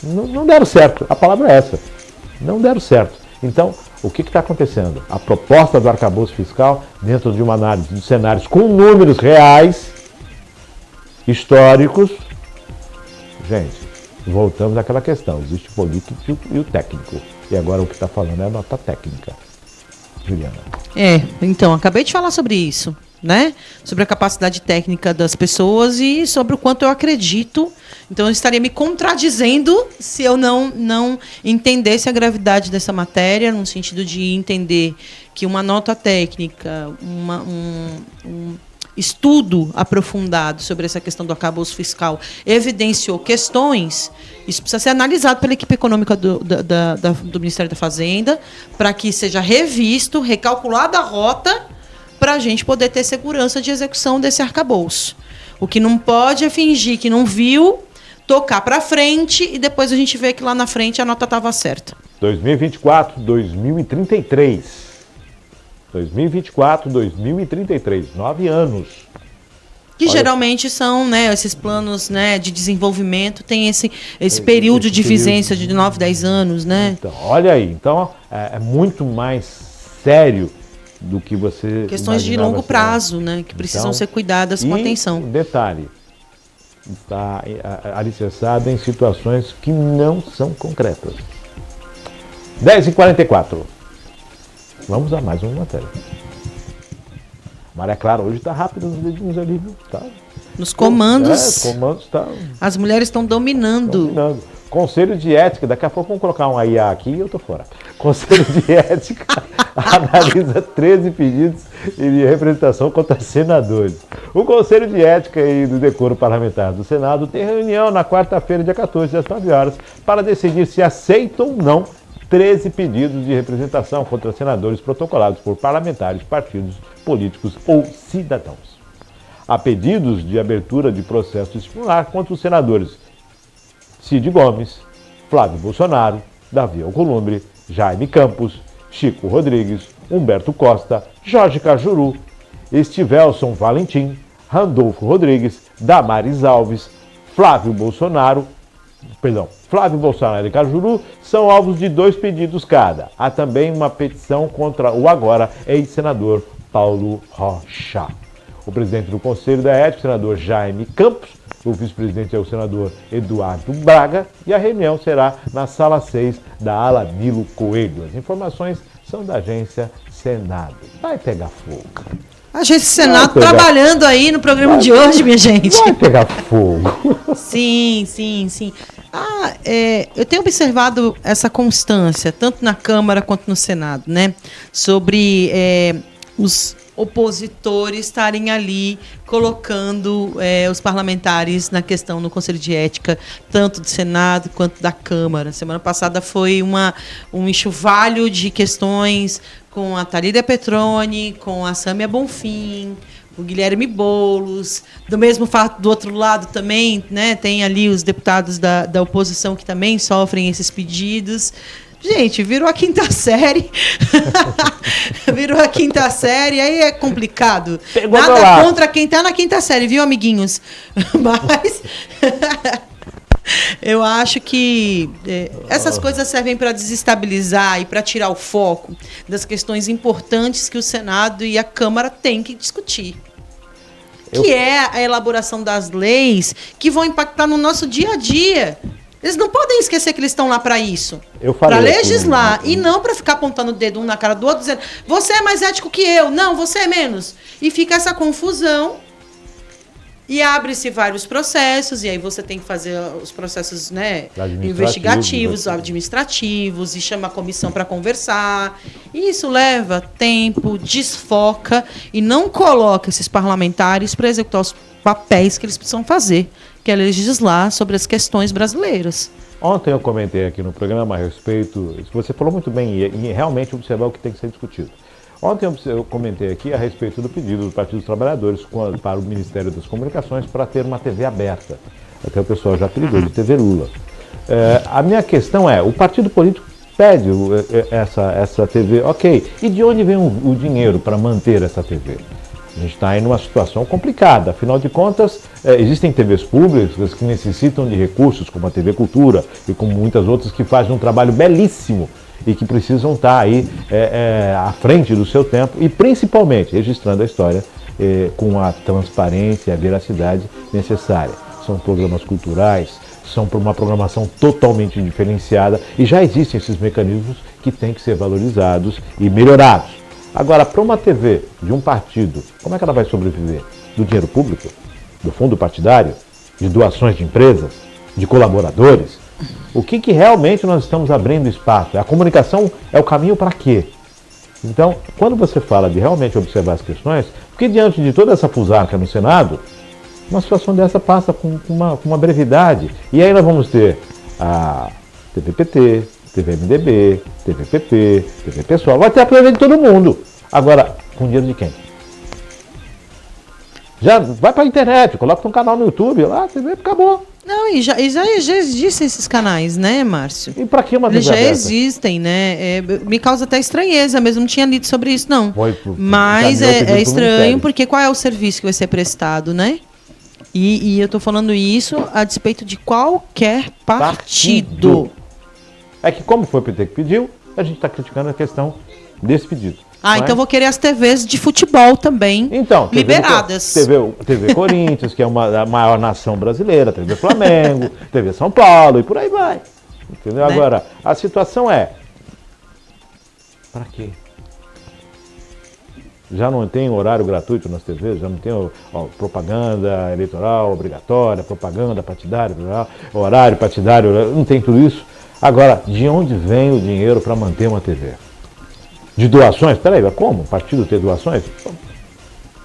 não deram certo. A palavra é essa. Não deram certo. Então, o que está acontecendo? A proposta do arcabouço fiscal, dentro de uma análise de cenários com números reais, históricos. Gente, voltamos àquela questão. Existe o político e o técnico. E agora o que está falando é a nota técnica. Juliana. Então, acabei de falar sobre isso, né? Sobre a capacidade técnica das pessoas e sobre o quanto eu acredito. Então, eu estaria me contradizendo se eu não entendesse a gravidade dessa matéria, no sentido de entender que uma nota técnica, um estudo aprofundado sobre essa questão do arcabouço fiscal evidenciou questões. Isso precisa ser analisado pela equipe econômica do Ministério da Fazenda, para que seja revisto, recalculada a rota, para a gente poder ter segurança de execução desse arcabouço. O que não pode é fingir que não viu, tocar para frente e depois a gente vê que lá na frente a nota estava certa. 2024, 2033. 2024, 2033. 9 anos. Que geralmente são, né, esses planos, né, de desenvolvimento, tem esse período de vigência de 9, 10 anos, né? Então, olha aí. Então, é muito mais sério do que você questões de longo prazo, né, que precisam ser cuidadas com atenção. Detalhe, está alicerçada em situações que não são concretas. 10h44. Vamos a mais uma matéria. Maria Clara hoje está rápida nos dedinhos ali, viu? Tá. Nos comandos. Os comandos tá. As mulheres estão dominando. Conselho de Ética, daqui a pouco vamos colocar um IA aqui e eu tô fora. Conselho de Ética analisa 13 pedidos de representação contra senadores. O Conselho de Ética e do Decoro Parlamentar do Senado tem reunião na quarta-feira, dia 14, às 9 horas, para decidir se aceita ou não 13 pedidos de representação contra senadores protocolados por parlamentares, partidos políticos ou cidadãos. Há pedidos de abertura de processo disciplinar contra os senadores Cid Gomes, Flávio Bolsonaro, Davi Alcolumbre, Jaime Campos, Chico Rodrigues, Humberto Costa, Jorge Cajuru, Estivelson Valentim, Randolfo Rodrigues, Damares Alves, Flávio Bolsonaro e Cajuru são alvos de 2 pedidos cada. Há também uma petição contra o agora ex-senador Paulo Rocha. O presidente do Conselho da Ética, o senador Jaime Campos, o vice-presidente é o senador Eduardo Braga, e a reunião será na sala 6 da ala Nilo Coelho. As informações são da agência Senado. Vai pegar fogo. A agência Senado trabalhando aí no programa de hoje, minha gente. Vai pegar fogo. Sim. Eu tenho observado essa constância, tanto na Câmara quanto no Senado, né? Sobre os opositores estarem ali colocando os parlamentares na questão no Conselho de Ética, tanto do Senado quanto da Câmara. Semana passada foi um enxovalho de questões com a Thalíria Petroni, com a Sâmia Bonfim, o Guilherme Boulos. Do mesmo fato, do outro lado também, né, tem ali os deputados da oposição que também sofrem esses pedidos. Gente, virou a quinta série. Virou a quinta série, aí é complicado. Pegou nada contra quem está na quinta série, viu, amiguinhos? Mas eu acho que essas coisas servem para desestabilizar e para tirar o foco das questões importantes que o Senado e a Câmara têm que discutir. Que é a elaboração das leis que vão impactar no nosso dia a dia. Eles não podem esquecer que eles estão lá para isso. Para legislar e não para ficar apontando o dedo um na cara do outro, dizendo você é mais ético que eu, não, você é menos. E fica essa confusão e abre-se vários processos, e aí você tem que fazer os processos, né, investigativos, administrativos, e chama a comissão para conversar. E isso leva tempo, desfoca e não coloca esses parlamentares para executar os papéis que eles precisam fazer, que é legislar sobre as questões brasileiras. Ontem eu comentei aqui no programa a respeito, você falou muito bem, e realmente observar o que tem que ser discutido. Ontem eu comentei aqui a respeito do pedido do Partido dos Trabalhadores para o Ministério das Comunicações para ter uma TV aberta. Até o pessoal já apelidou de TV Lula. A minha questão é, o partido político pede essa TV, ok, e de onde vem o dinheiro para manter essa TV? A gente está em uma situação complicada, afinal de contas, existem TVs públicas que necessitam de recursos, como a TV Cultura e como muitas outras que fazem um trabalho belíssimo e que precisam estar aí à frente do seu tempo e principalmente registrando a história com a transparência e a veracidade necessária. São programas culturais, são por uma programação totalmente diferenciada e já existem esses mecanismos que têm que ser valorizados e melhorados. Agora, para uma TV de um partido, como é que ela vai sobreviver? Do dinheiro público? Do fundo partidário? De doações de empresas? De colaboradores? O que realmente nós estamos abrindo espaço? A comunicação é o caminho para quê? Então, quando você fala de realmente observar as questões, porque diante de toda essa fusarca no Senado, uma situação dessa passa com uma brevidade. E aí nós vamos ter a TVPT, TV MDB, TV PP, TV Pessoal, vai ter a TV de todo mundo. Agora, com dinheiro de quem? Já vai para a internet, coloca um canal no YouTube, lá, TV, acabou. Não, e já existem esses canais, né, Márcio? E para que uma TV Eles já aberta? Existem, né? Me causa até estranheza mesmo, não tinha lido sobre isso, não. Mas é estranho, porque qual é o serviço que vai ser prestado, né? E eu estou falando isso a despeito de qualquer partido. É que como foi o PT que pediu, A gente está criticando a questão desse pedido. Então vou querer as TVs de futebol também liberadas. TV Corinthians, que é a maior nação brasileira, TV Flamengo, TV São Paulo e por aí vai. Entendeu? Né? Agora, a situação é, para quê? Já não tem horário gratuito nas TVs, já não tem propaganda eleitoral obrigatória, propaganda partidária, horário partidário, não tem tudo isso. Agora, de onde vem o dinheiro para manter uma TV? De doações? Peraí, como? Partido ter doações?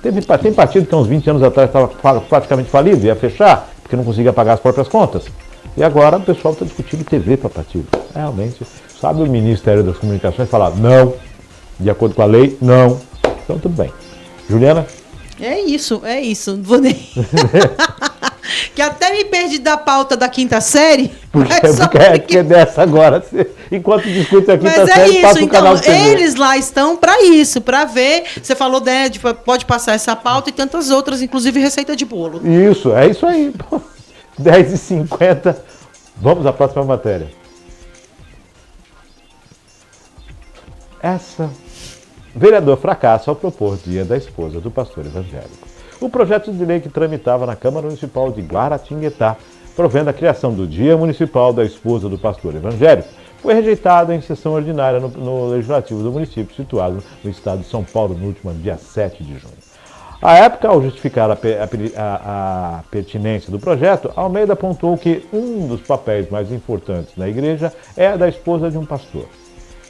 Tem partido que há uns 20 anos atrás estava praticamente falido, ia fechar, porque não conseguia pagar as próprias contas. E agora o pessoal está discutindo TV para partido. Realmente, sabe o Ministério das Comunicações falar não, de acordo com a lei, não. Então tudo bem. Juliana? É isso. Não vou nem... Que até me perdi da pauta da quinta série. Porque é dessa agora. Enquanto discute a quinta série, passa o canal de TV. Eles lá estão para isso, para ver. Você falou, né, pode passar essa pauta e tantas outras, inclusive receita de bolo. Isso, é isso aí. 10h50. Vamos à próxima matéria. Vereador fracassa ao propor dia da esposa do pastor evangélico. O projeto de lei que tramitava na Câmara Municipal de Guaratinguetá, provendo a criação do Dia Municipal da Esposa do Pastor Evangélico, foi rejeitado em sessão ordinária no Legislativo do município, situado no estado de São Paulo, no último dia 7 de junho. À época, ao justificar a pertinência do projeto, Almeida apontou que um dos papéis mais importantes na igreja é a da esposa de um pastor.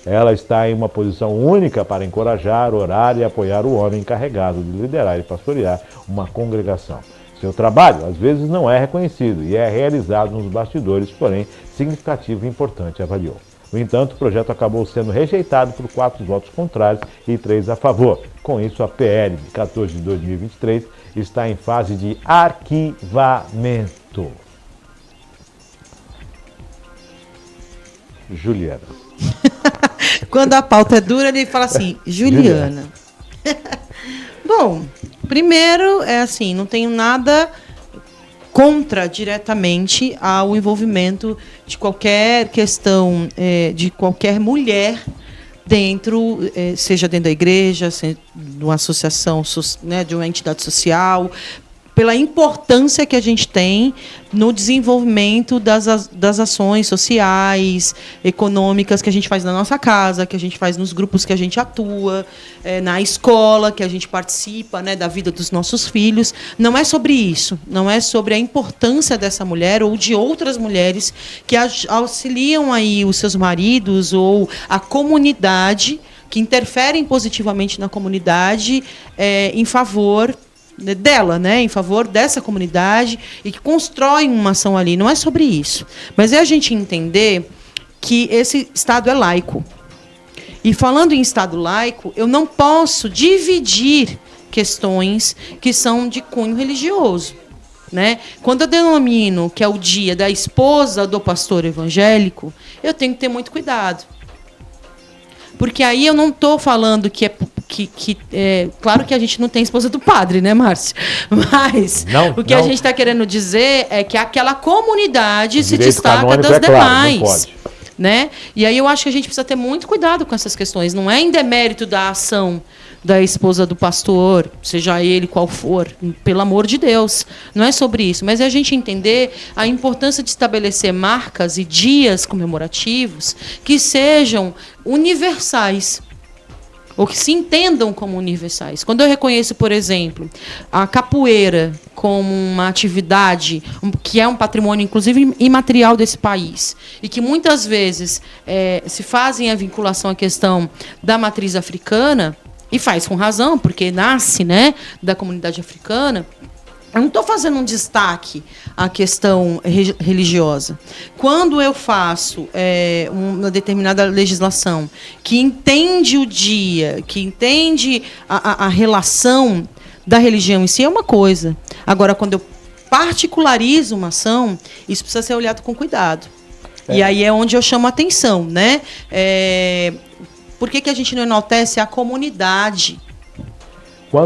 Ela está em uma posição única para encorajar, orar e apoiar o homem encarregado de liderar e pastorear uma congregação. Seu trabalho, às vezes, não é reconhecido e é realizado nos bastidores, porém, significativo e importante, avaliou. No entanto, o projeto acabou sendo rejeitado por 4 votos contrários e 3 a favor. Com isso, a PL de 14 de 2023 está em fase de arquivamento. Juliana. Quando a pauta é dura, ele fala assim, Juliana. Bom, primeiro, não tenho nada contra diretamente ao envolvimento de qualquer questão, de qualquer mulher dentro, seja dentro da igreja, seja de uma associação, né, de uma entidade social, pela importância que a gente tem no desenvolvimento das ações sociais, econômicas que a gente faz na nossa casa, que a gente faz nos grupos que a gente atua, na escola, que a gente participa, né, da vida dos nossos filhos. Não é sobre isso, não é sobre a importância dessa mulher ou de outras mulheres que auxiliam aí os seus maridos ou a comunidade, que interferem positivamente na comunidade em favor dela, né, em favor dessa comunidade e que constroem uma ação ali. Não é sobre isso. Mas é a gente entender que esse Estado é laico. E falando em Estado laico, eu não posso dividir questões que são de cunho religioso. Né? Quando eu denomino que é o dia da esposa do pastor evangélico, eu tenho que ter muito cuidado. Porque aí eu não estou falando que claro que a gente não tem esposa do padre, né, Márcio? Mas a gente está querendo dizer é que aquela comunidade se destaca das demais. Né? E aí eu acho que a gente precisa ter muito cuidado com essas questões. Não é em demérito da ação da esposa do pastor, seja ele qual for, pelo amor de Deus. Não é sobre isso, mas é a gente entender a importância de estabelecer marcas e dias comemorativos que sejam universais, ou que se entendam como universais. Quando eu reconheço, por exemplo, a capoeira como uma atividade que é um patrimônio, inclusive, imaterial desse país, e que muitas vezes se fazem a vinculação à questão da matriz africana, e faz com razão, porque nasce, né, da comunidade africana, eu não estou fazendo um destaque à questão religiosa. Quando eu faço uma determinada legislação que entende o dia, que entende a relação da religião em si, é uma coisa. Agora, quando eu particularizo uma ação, isso precisa ser olhado com cuidado. E aí é onde eu chamo a atenção, né? Por que a gente não enaltece a comunidade?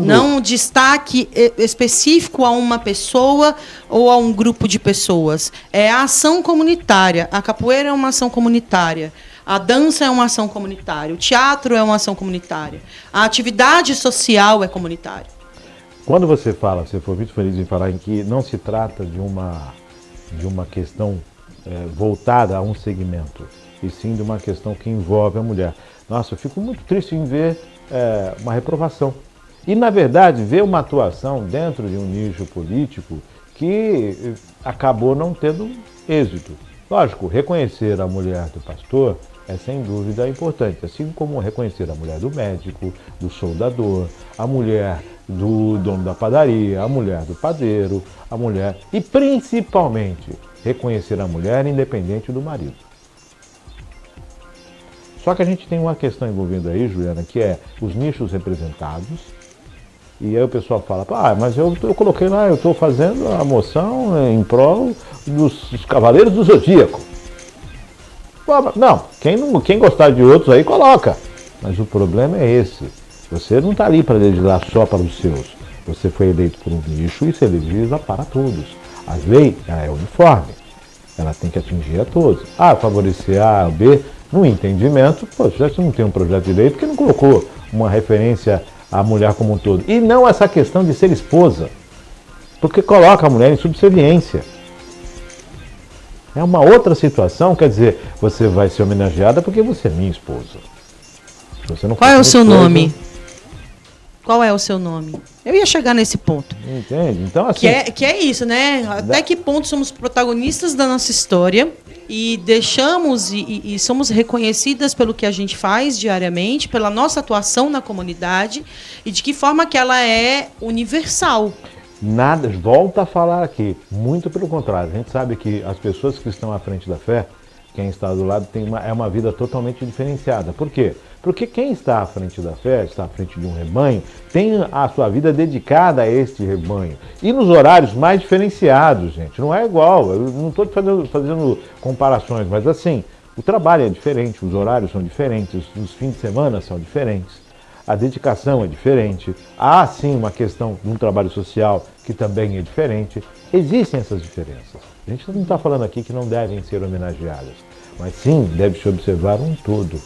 Não um destaque específico a uma pessoa ou a um grupo de pessoas. É a ação comunitária. A capoeira é uma ação comunitária. A dança é uma ação comunitária, o teatro é uma ação comunitária, a atividade social é comunitária. Quando você fala, você foi muito feliz em falar em que não se trata de uma questão voltada a um segmento, e sim de uma questão que envolve a mulher. Nossa, eu fico muito triste em ver uma reprovação. E, na verdade, ver uma atuação dentro de um nicho político que acabou não tendo êxito. Lógico, reconhecer a mulher do pastor é sem dúvida importante, assim como reconhecer a mulher do médico, do soldador, a mulher do dono da padaria, a mulher do padeiro, a mulher e principalmente reconhecer a mulher independente do marido. Só que a gente tem uma questão envolvida aí, Juliana, que é os nichos representados. E aí o pessoal fala, mas eu coloquei lá, eu estou fazendo a moção em prol dos Cavaleiros do Zodíaco. Não, quem gostar de outros aí coloca. Mas o problema é esse. Você não está ali para legislar só para os seus. Você foi eleito por um nicho e você legisla para todos. A lei é uniforme. Ela tem que atingir a todos. Favorecer A ou B, no entendimento, já você não tem um projeto de lei, porque não colocou uma referência à mulher como um todo. E não essa questão de ser esposa. Porque coloca a mulher em subserviência. É uma outra situação, quer dizer, você vai ser homenageada porque você é minha esposa. Você não Qual é o seu nome? Qual é o seu nome? Eu ia chegar nesse ponto. Entende? Então, assim... Que é isso, né? Até que ponto somos protagonistas da nossa história e deixamos e somos reconhecidas pelo que a gente faz diariamente, pela nossa atuação na comunidade e de que forma que ela é universal. Nada, volta a falar aqui, muito pelo contrário. A gente sabe que as pessoas que estão à frente da fé, quem está do lado, é uma vida totalmente diferenciada. Por quê? Porque quem está à frente da fé, está à frente de um rebanho, tem a sua vida dedicada a este rebanho. E nos horários mais diferenciados, gente. Não é igual, eu não estou fazendo comparações, mas assim, o trabalho é diferente, os horários são diferentes, os fins de semana são diferentes. A dedicação é diferente, há sim uma questão de um trabalho social que também é diferente. Existem essas diferenças. A gente não está falando aqui que não devem ser homenageadas, mas sim deve-se observar um todo,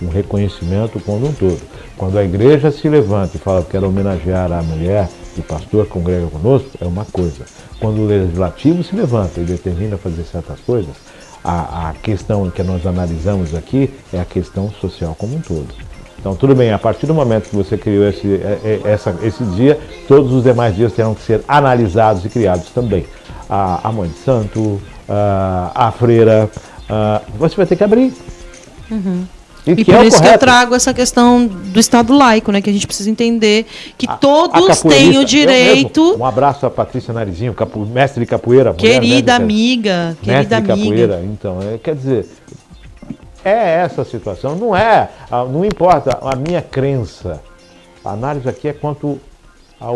um reconhecimento como um todo. Quando a igreja se levanta e fala que quer homenagear a mulher, o pastor que congrega conosco, é uma coisa. Quando o legislativo se levanta e determina fazer certas coisas, a questão que nós analisamos aqui é a questão social como um todo. Então, tudo bem, a partir do momento que você criou esse dia, todos os demais dias terão que ser analisados e criados também. A mãe de santo, a freira, você vai ter que abrir. Uhum. E por isso que eu trago essa questão do Estado laico, né? Que a gente precisa entender que todos têm o direito... Um abraço a Patrícia Narizinho, mestre de capoeira. Querida amiga. Capoeira. Então, quer dizer... É essa a situação, não importa a minha crença. A análise aqui é quanto à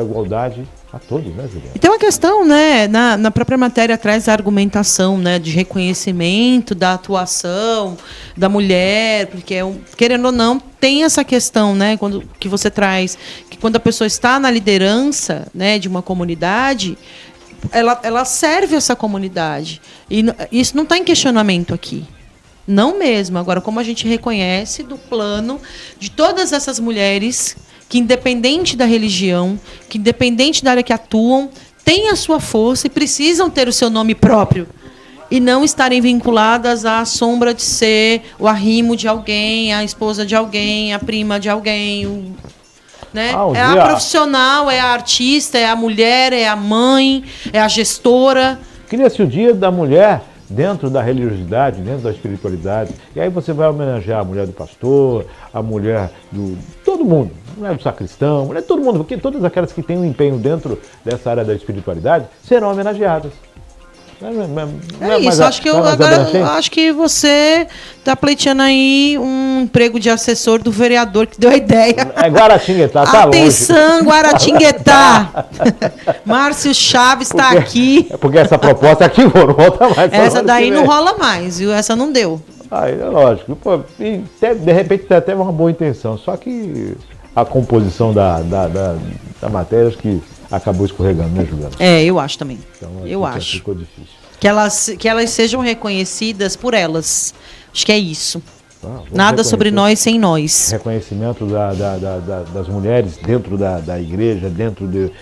igualdade a todos, né, Juliana? E tem uma questão, né, na própria matéria traz a argumentação, né, de reconhecimento da atuação da mulher, porque, querendo ou não, tem essa questão, né, que você traz, que quando a pessoa está na liderança, né, de uma comunidade, ela serve essa comunidade. E isso não está em questionamento aqui. Não mesmo. Agora, como a gente reconhece do plano de todas essas mulheres que, independente da religião, que independente da área que atuam, têm a sua força e precisam ter o seu nome próprio. E não estarem vinculadas à sombra de ser o arrimo de alguém, a esposa de alguém, a prima de alguém. Né? É a profissional, é a artista, é a mulher, é a mãe, é a gestora. Cria-se o Dia da Mulher dentro da religiosidade, dentro da espiritualidade. E aí você vai homenagear a mulher do pastor, a mulher do... todo mundo, a mulher do sacristão, a mulher de todo mundo, porque todas aquelas que têm um empenho dentro dessa área da espiritualidade serão homenageadas. Acho que você está pleiteando aí um emprego de assessor do vereador que deu a ideia. É Guaratinguetá, tá longe. Atenção, Guaratinguetá. Márcio Chaves está aqui. É porque essa proposta aqui não volta mais. Essa daí não rola mais, viu? Essa não deu. É lógico. Pô, de repente tem até uma boa intenção, só que a composição da matéria acho que acabou escorregando, né, Juliana? Eu acho também. Então, eu acho. Ficou difícil. Que elas sejam reconhecidas por elas. Acho que é isso. Nada sobre nós sem nós. Reconhecimento das mulheres dentro da igreja, dentro do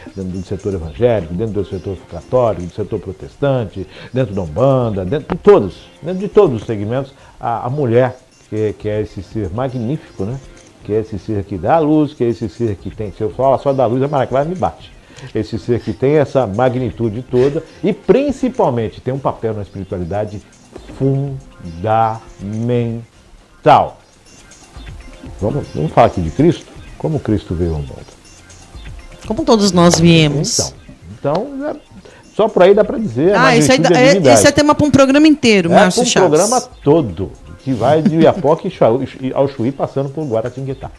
setor evangélico, dentro do setor católico, do setor protestante, dentro da Umbanda, dentro de todos os segmentos, a mulher, que é esse ser magnífico, né? Que é esse ser que dá a luz, que é esse ser que tem, se eu falar só da luz, a Maria Clara me bate. Esse ser que tem essa magnitude toda e principalmente tem um papel na espiritualidade fundamental. Vamos falar aqui de Cristo? Como Cristo veio ao mundo? Como todos nós viemos. Então só por aí dá para dizer. Isso é tema para um programa inteiro, Márcio Chaves. Um programa todo, que vai de Iapoque ao Chuí, passando por Guaratinguetá.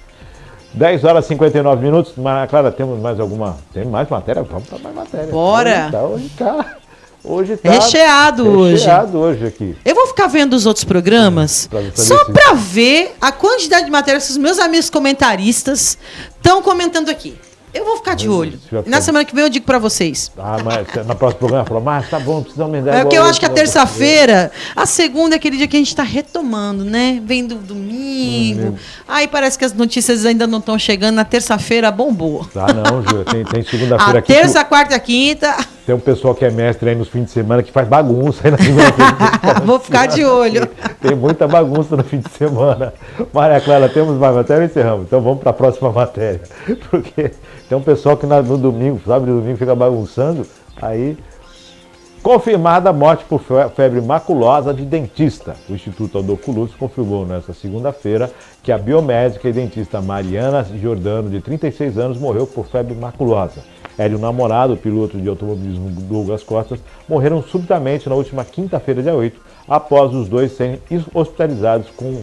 10 horas e 59 minutos. Maria Clara, temos mais alguma? Tem mais matéria? Vamos para mais matéria. Bora! Hoje tá recheado hoje aqui. Eu vou ficar vendo os outros programas só para ver a quantidade de matéria que os meus amigos comentaristas estão comentando aqui. Eu vou ficar de olho. Na semana que vem eu digo pra vocês. Mas na próxima programa falou, mas tá bom, precisa aumentar. É porque eu acho que a terça-feira, a segunda é aquele dia que a gente tá retomando, né? Vem do domingo. Aí parece que as notícias ainda não estão chegando. Na terça-feira bombou. Não, Júlia, tem segunda-feira aqui. Terça, quarta, quinta. Tem um pessoal que é mestre aí nos fins de semana que faz bagunça aí na segunda-feira. Vou ficar de olho. Tem muita bagunça no fim de semana. Maria Clara, temos mais matéria e encerramos. Então vamos para a próxima matéria. Porque tem um pessoal que no domingo, sábado e domingo, fica bagunçando. Aí, confirmada a morte por febre maculosa de dentista. O Instituto Adolfo Lutz confirmou nesta segunda-feira que a biomédica e dentista Mariana Giordano, de 36 anos, morreu por febre maculosa. Ela e o namorado, o piloto de automobilismo Douglas Costas, morreram subitamente na última quinta-feira, dia 8, após os dois serem hospitalizados com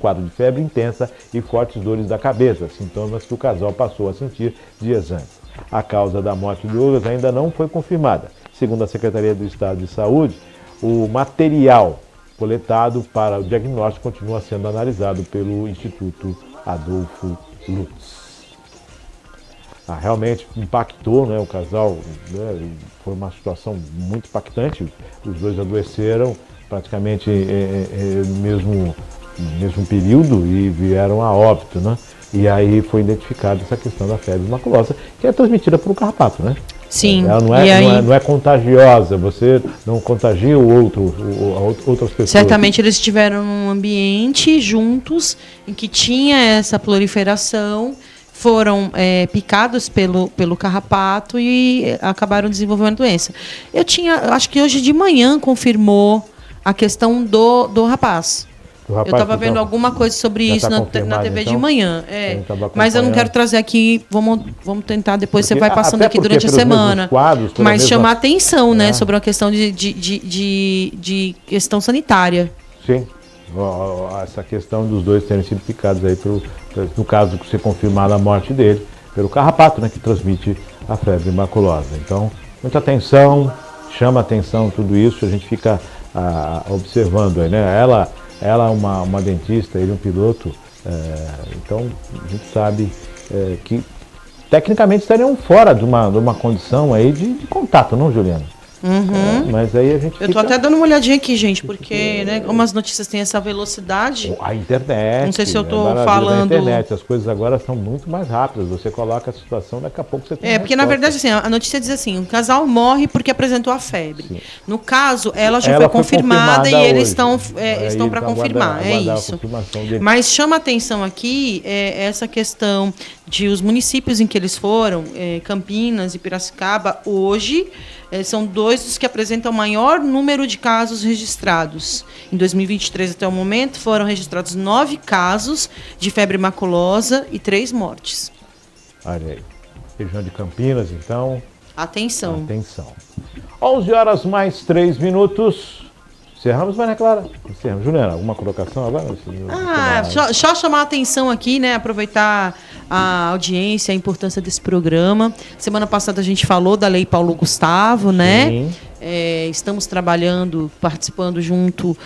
quadro de febre intensa e fortes dores da cabeça, sintomas que o casal passou a sentir dias antes. A causa da morte de Douglas ainda não foi confirmada. Segundo a Secretaria do Estado de Saúde, o material coletado para o diagnóstico continua sendo analisado pelo Instituto Adolfo Lutz. Realmente impactou, né, o casal, né, foi uma situação muito impactante. Os dois adoeceram praticamente no mesmo período e vieram a óbito, né? E aí foi identificada essa questão da febre maculosa, que é transmitida por um carrapato, né? Sim. Ela não é contagiosa, você não contagia outras pessoas. Certamente eles estiveram num ambiente juntos em que tinha essa proliferação, foram picados pelo carrapato e acabaram desenvolvendo a doença. Acho que hoje de manhã confirmou a questão do rapaz. Eu estava vendo alguma coisa sobre isso na TV então, de manhã. Mas eu não quero trazer aqui, vamos tentar, depois você vai passando aqui durante a semana. Mas chamar atenção, né, sobre uma questão de questão sanitária. Sim, essa questão dos dois terem sido picados aí, no caso que ser confirmada a morte dele, pelo carrapato, né, que transmite a febre maculosa. Então, muita atenção, chama atenção tudo isso, a gente fica observando aí, né? Ela é uma dentista, ele um piloto, então a gente sabe que tecnicamente estariam fora de uma condição aí de contato, não, Juliana? Uhum. Mas aí a gente Eu tô até dando uma olhadinha aqui, gente, porque né, como as notícias têm essa velocidade... A internet... Não sei se eu tô falando... A internet, as coisas agora são muito mais rápidas. Você coloca a situação, daqui a pouco você tem porque na verdade assim, a notícia diz assim, o casal morre porque apresentou a febre. Sim. No caso, ela já foi confirmada e eles estão para confirmar, é isso. Mas chama atenção aqui essa questão de os municípios em que eles foram, Campinas e Piracicaba, hoje... são dois dos que apresentam o maior número de casos registrados. Em 2023, até o momento, foram registrados 9 casos de febre maculosa e 3 mortes. Olha aí. Região de Campinas, então. Atenção. 11 horas mais 3 minutos. Encerramos, Maria Clara? Encerramos. Juliana, alguma colocação agora? Só chamar a atenção aqui, né? Aproveitar a audiência, a importância desse programa. Semana passada a gente falou da Lei Paulo Gustavo, né? Sim. Estamos trabalhando, participando junto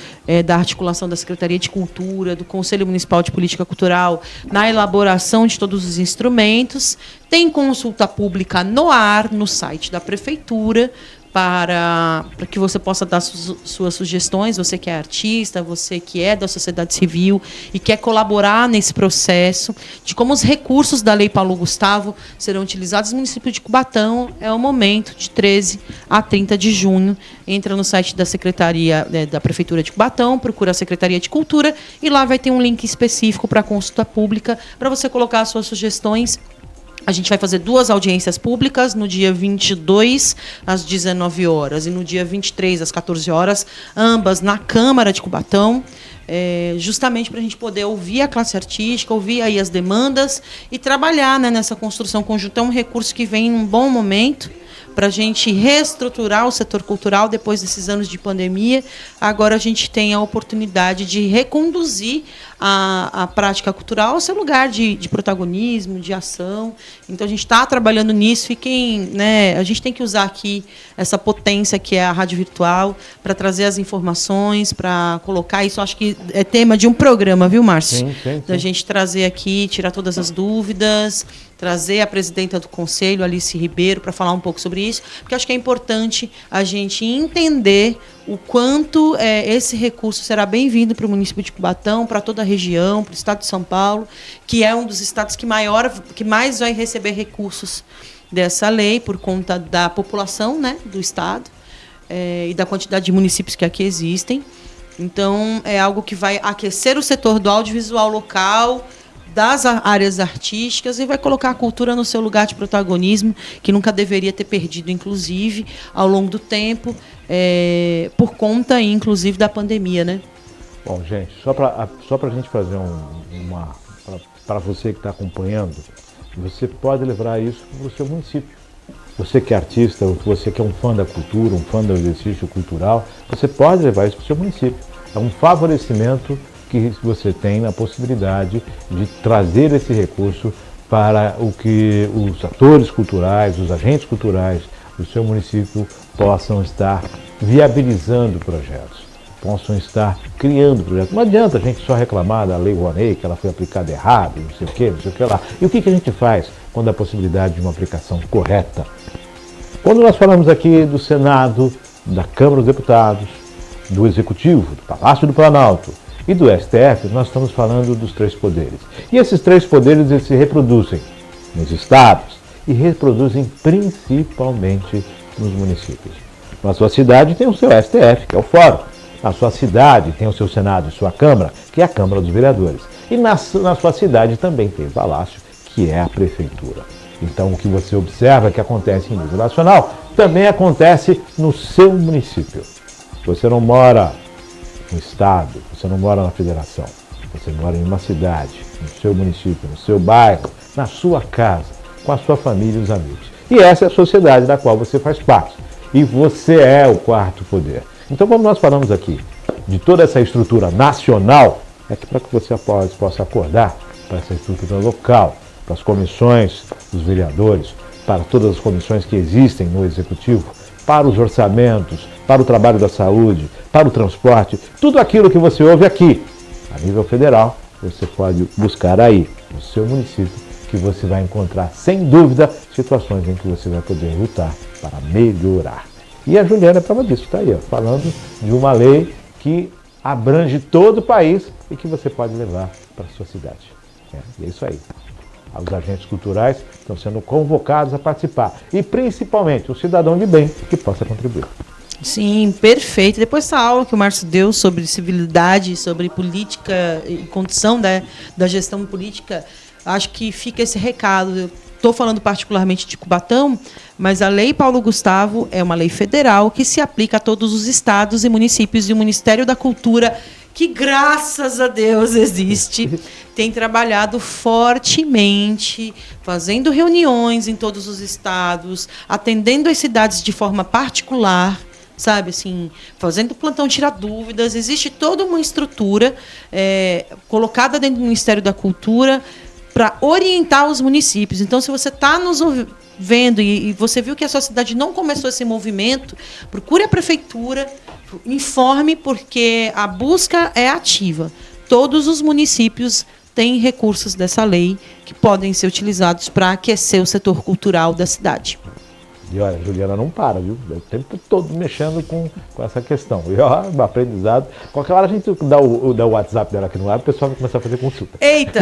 da articulação da Secretaria de Cultura, do Conselho Municipal de Política Cultural, na elaboração de todos os instrumentos. Tem consulta pública no ar, no site da Prefeitura, para que você possa dar suas sugestões, você que é artista, você que é da sociedade civil e quer colaborar nesse processo, de como os recursos da Lei Paulo Gustavo serão utilizados no município de Cubatão. É o momento, de 13 a 30 de junho. Entra no site da Secretaria da Prefeitura de Cubatão, procura a Secretaria de Cultura e lá vai ter um link específico para consulta pública, para você colocar as suas sugestões. A gente vai fazer 2 audiências públicas, no dia 22, às 19 horas, e no dia 23, às 14 horas, ambas na Câmara de Cubatão, justamente para a gente poder ouvir a classe artística, ouvir aí as demandas e trabalhar, né, nessa construção conjunta. É um recurso que vem em um bom momento para a gente reestruturar o setor cultural depois desses anos de pandemia. Agora a gente tem a oportunidade de reconduzir a prática cultural ao seu lugar de protagonismo, de ação. Então a gente está trabalhando nisso. A gente tem que usar aqui essa potência que é a rádio virtual para trazer as informações, para colocar isso. Acho que é tema de um programa, viu, Márcio? Sim. Da gente trazer aqui, tirar todas as dúvidas, trazer a presidenta do Conselho, Alice Ribeiro, para falar um pouco sobre isso, porque acho que é importante a gente entender o quanto esse recurso será bem-vindo para o município de Cubatão, para toda a região, para o estado de São Paulo, que é um dos estados que mais vai receber recursos dessa lei, por conta da população, né, do estado, e da quantidade de municípios que aqui existem. Então, é algo que vai aquecer o setor do audiovisual local, das áreas artísticas, e vai colocar a cultura no seu lugar de protagonismo, que nunca deveria ter perdido, inclusive, ao longo do tempo, por conta, inclusive, da pandemia, né? Bom, gente, só para a gente fazer para você que está acompanhando, você pode levar isso para o seu município. Você que é artista, você que é um fã da cultura, um fã do exercício cultural, você pode levar isso para o seu município. É um favorecimento que você tem na possibilidade de trazer esse recurso para o que os atores culturais, os agentes culturais do seu município possam estar viabilizando projetos, possam estar criando projetos. Não adianta a gente só reclamar da Lei Rouanet, que ela foi aplicada errado, não sei o que lá. E o que a gente faz quando há a possibilidade de uma aplicação correta? Quando nós falamos aqui do Senado, da Câmara dos Deputados, do Executivo, do Palácio do Planalto e do STF, nós estamos falando dos 3 poderes. E esses 3 poderes eles se reproduzem nos estados e reproduzem principalmente nos municípios. Na sua cidade tem o seu STF, que é o Fórum. Na sua cidade tem o seu Senado e sua Câmara, que é a Câmara dos Vereadores. E na sua cidade também tem o Palácio, que é a Prefeitura. Então o que você observa que acontece em nível nacional também acontece no seu município. Você não mora no estado, você não mora na federação, você mora em uma cidade, no seu município, no seu bairro, na sua casa, com a sua família e os amigos. E essa é a sociedade da qual você faz parte. E você é o 4º poder. Então, quando nós falamos aqui de toda essa estrutura nacional, é que para que você possa acordar para essa estrutura local, para as comissões dos vereadores, para todas as comissões que existem no Executivo, para os orçamentos, para o trabalho da saúde, para o transporte, tudo aquilo que você ouve aqui, a nível federal, você pode buscar aí, no seu município, que você vai encontrar, sem dúvida, situações em que você vai poder lutar para melhorar. E a Juliana é prova disso, está aí, ó, falando de uma lei que abrange todo o país e que você pode levar para a sua cidade. E é isso aí. Os agentes culturais estão sendo convocados a participar. E principalmente o cidadão de bem que possa contribuir. Sim, perfeito. Depois dessa aula que o Márcio deu sobre civilidade, sobre política e condição da gestão política, acho que fica esse recado. Eu estou falando particularmente de Cubatão, mas a Lei Paulo Gustavo é uma lei federal que se aplica a todos os estados e municípios, e o Ministério da Cultura, que graças a Deus existe, tem trabalhado fortemente, fazendo reuniões em todos os estados, atendendo as cidades de forma particular, sabe, assim, fazendo plantão tirar dúvidas. Existe toda uma estrutura colocada dentro do Ministério da Cultura para orientar os municípios. Então, se você está nos vendo e você viu que a sua cidade não começou esse movimento, procure a prefeitura, informe, porque a busca é ativa. Todos os municípios têm recursos dessa lei que podem ser utilizados para aquecer o setor cultural da cidade. E olha, a Juliana não para, viu? O tempo todo mexendo com essa questão. E ó, um aprendizado. Qualquer hora a gente dá o WhatsApp dela aqui no ar, o pessoal vai começar a fazer consulta. Eita!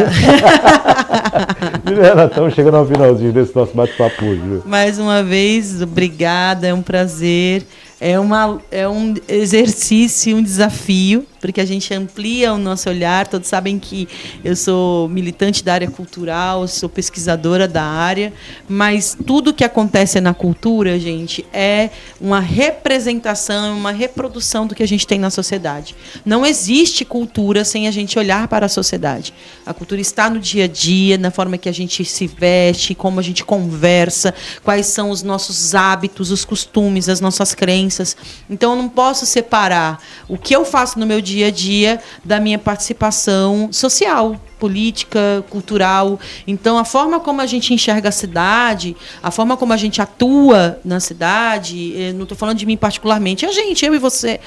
Juliana, estamos chegando ao finalzinho desse nosso bate-papo hoje, viu? Mais uma vez, obrigada, é um prazer. É um exercício, um desafio, porque a gente amplia o nosso olhar. Todos sabem que eu sou militante da área cultural, sou pesquisadora da área, mas tudo que acontece na cultura, gente, é uma representação, uma reprodução do que a gente tem na sociedade. Não existe cultura sem a gente olhar para a sociedade. A cultura está no dia a dia, na forma que a gente se veste, como a gente conversa, quais são os nossos hábitos, os costumes, as nossas crenças. Então, eu não posso separar o que eu faço no meu dia a dia da minha participação social, política, cultural. Então, a forma como a gente enxerga a cidade, a forma como a gente atua na cidade, não estou falando de mim particularmente, a gente, eu e você,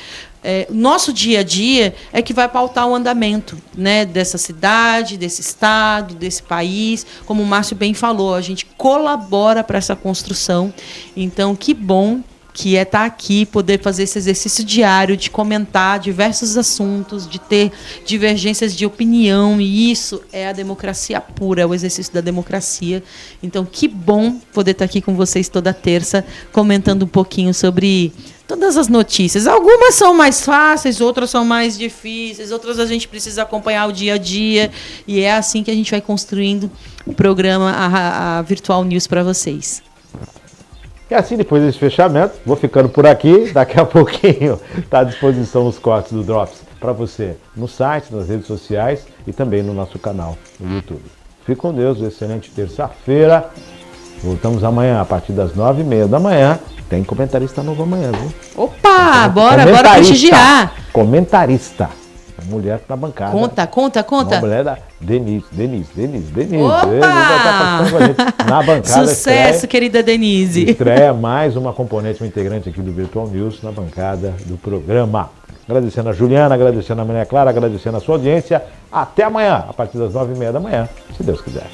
nosso dia a dia é que vai pautar o andamento, né, dessa cidade, desse estado, desse país. Como o Márcio bem falou, a gente colabora para essa construção. Então, que bom que é estar aqui, poder fazer esse exercício diário de comentar diversos assuntos, de ter divergências de opinião, e isso é a democracia pura, é o exercício da democracia. Então, que bom poder estar aqui com vocês toda terça, comentando um pouquinho sobre todas as notícias. Algumas são mais fáceis, outras são mais difíceis, outras a gente precisa acompanhar o dia a dia, e é assim que a gente vai construindo o programa, a Virtual News para vocês. E assim, depois desse fechamento, vou ficando por aqui. Daqui a pouquinho está à disposição os cortes do Drops para você no site, nas redes sociais e também no nosso canal no YouTube. Fique com Deus, excelente terça-feira. Voltamos amanhã a partir das 9h30 da manhã. Tem comentarista novo amanhã, viu? Opa, bora prestigiar. Comentarista. Mulher na bancada. Conta. Uma mulher da Denise. Opa! Na bancada. Sucesso, estreia, querida Denise. Estreia mais uma componente, um integrante aqui do Virtual News na bancada do programa. Agradecendo a Juliana, agradecendo a Maria Clara, agradecendo a sua audiência. Até amanhã, a partir das 9h30 da manhã, se Deus quiser.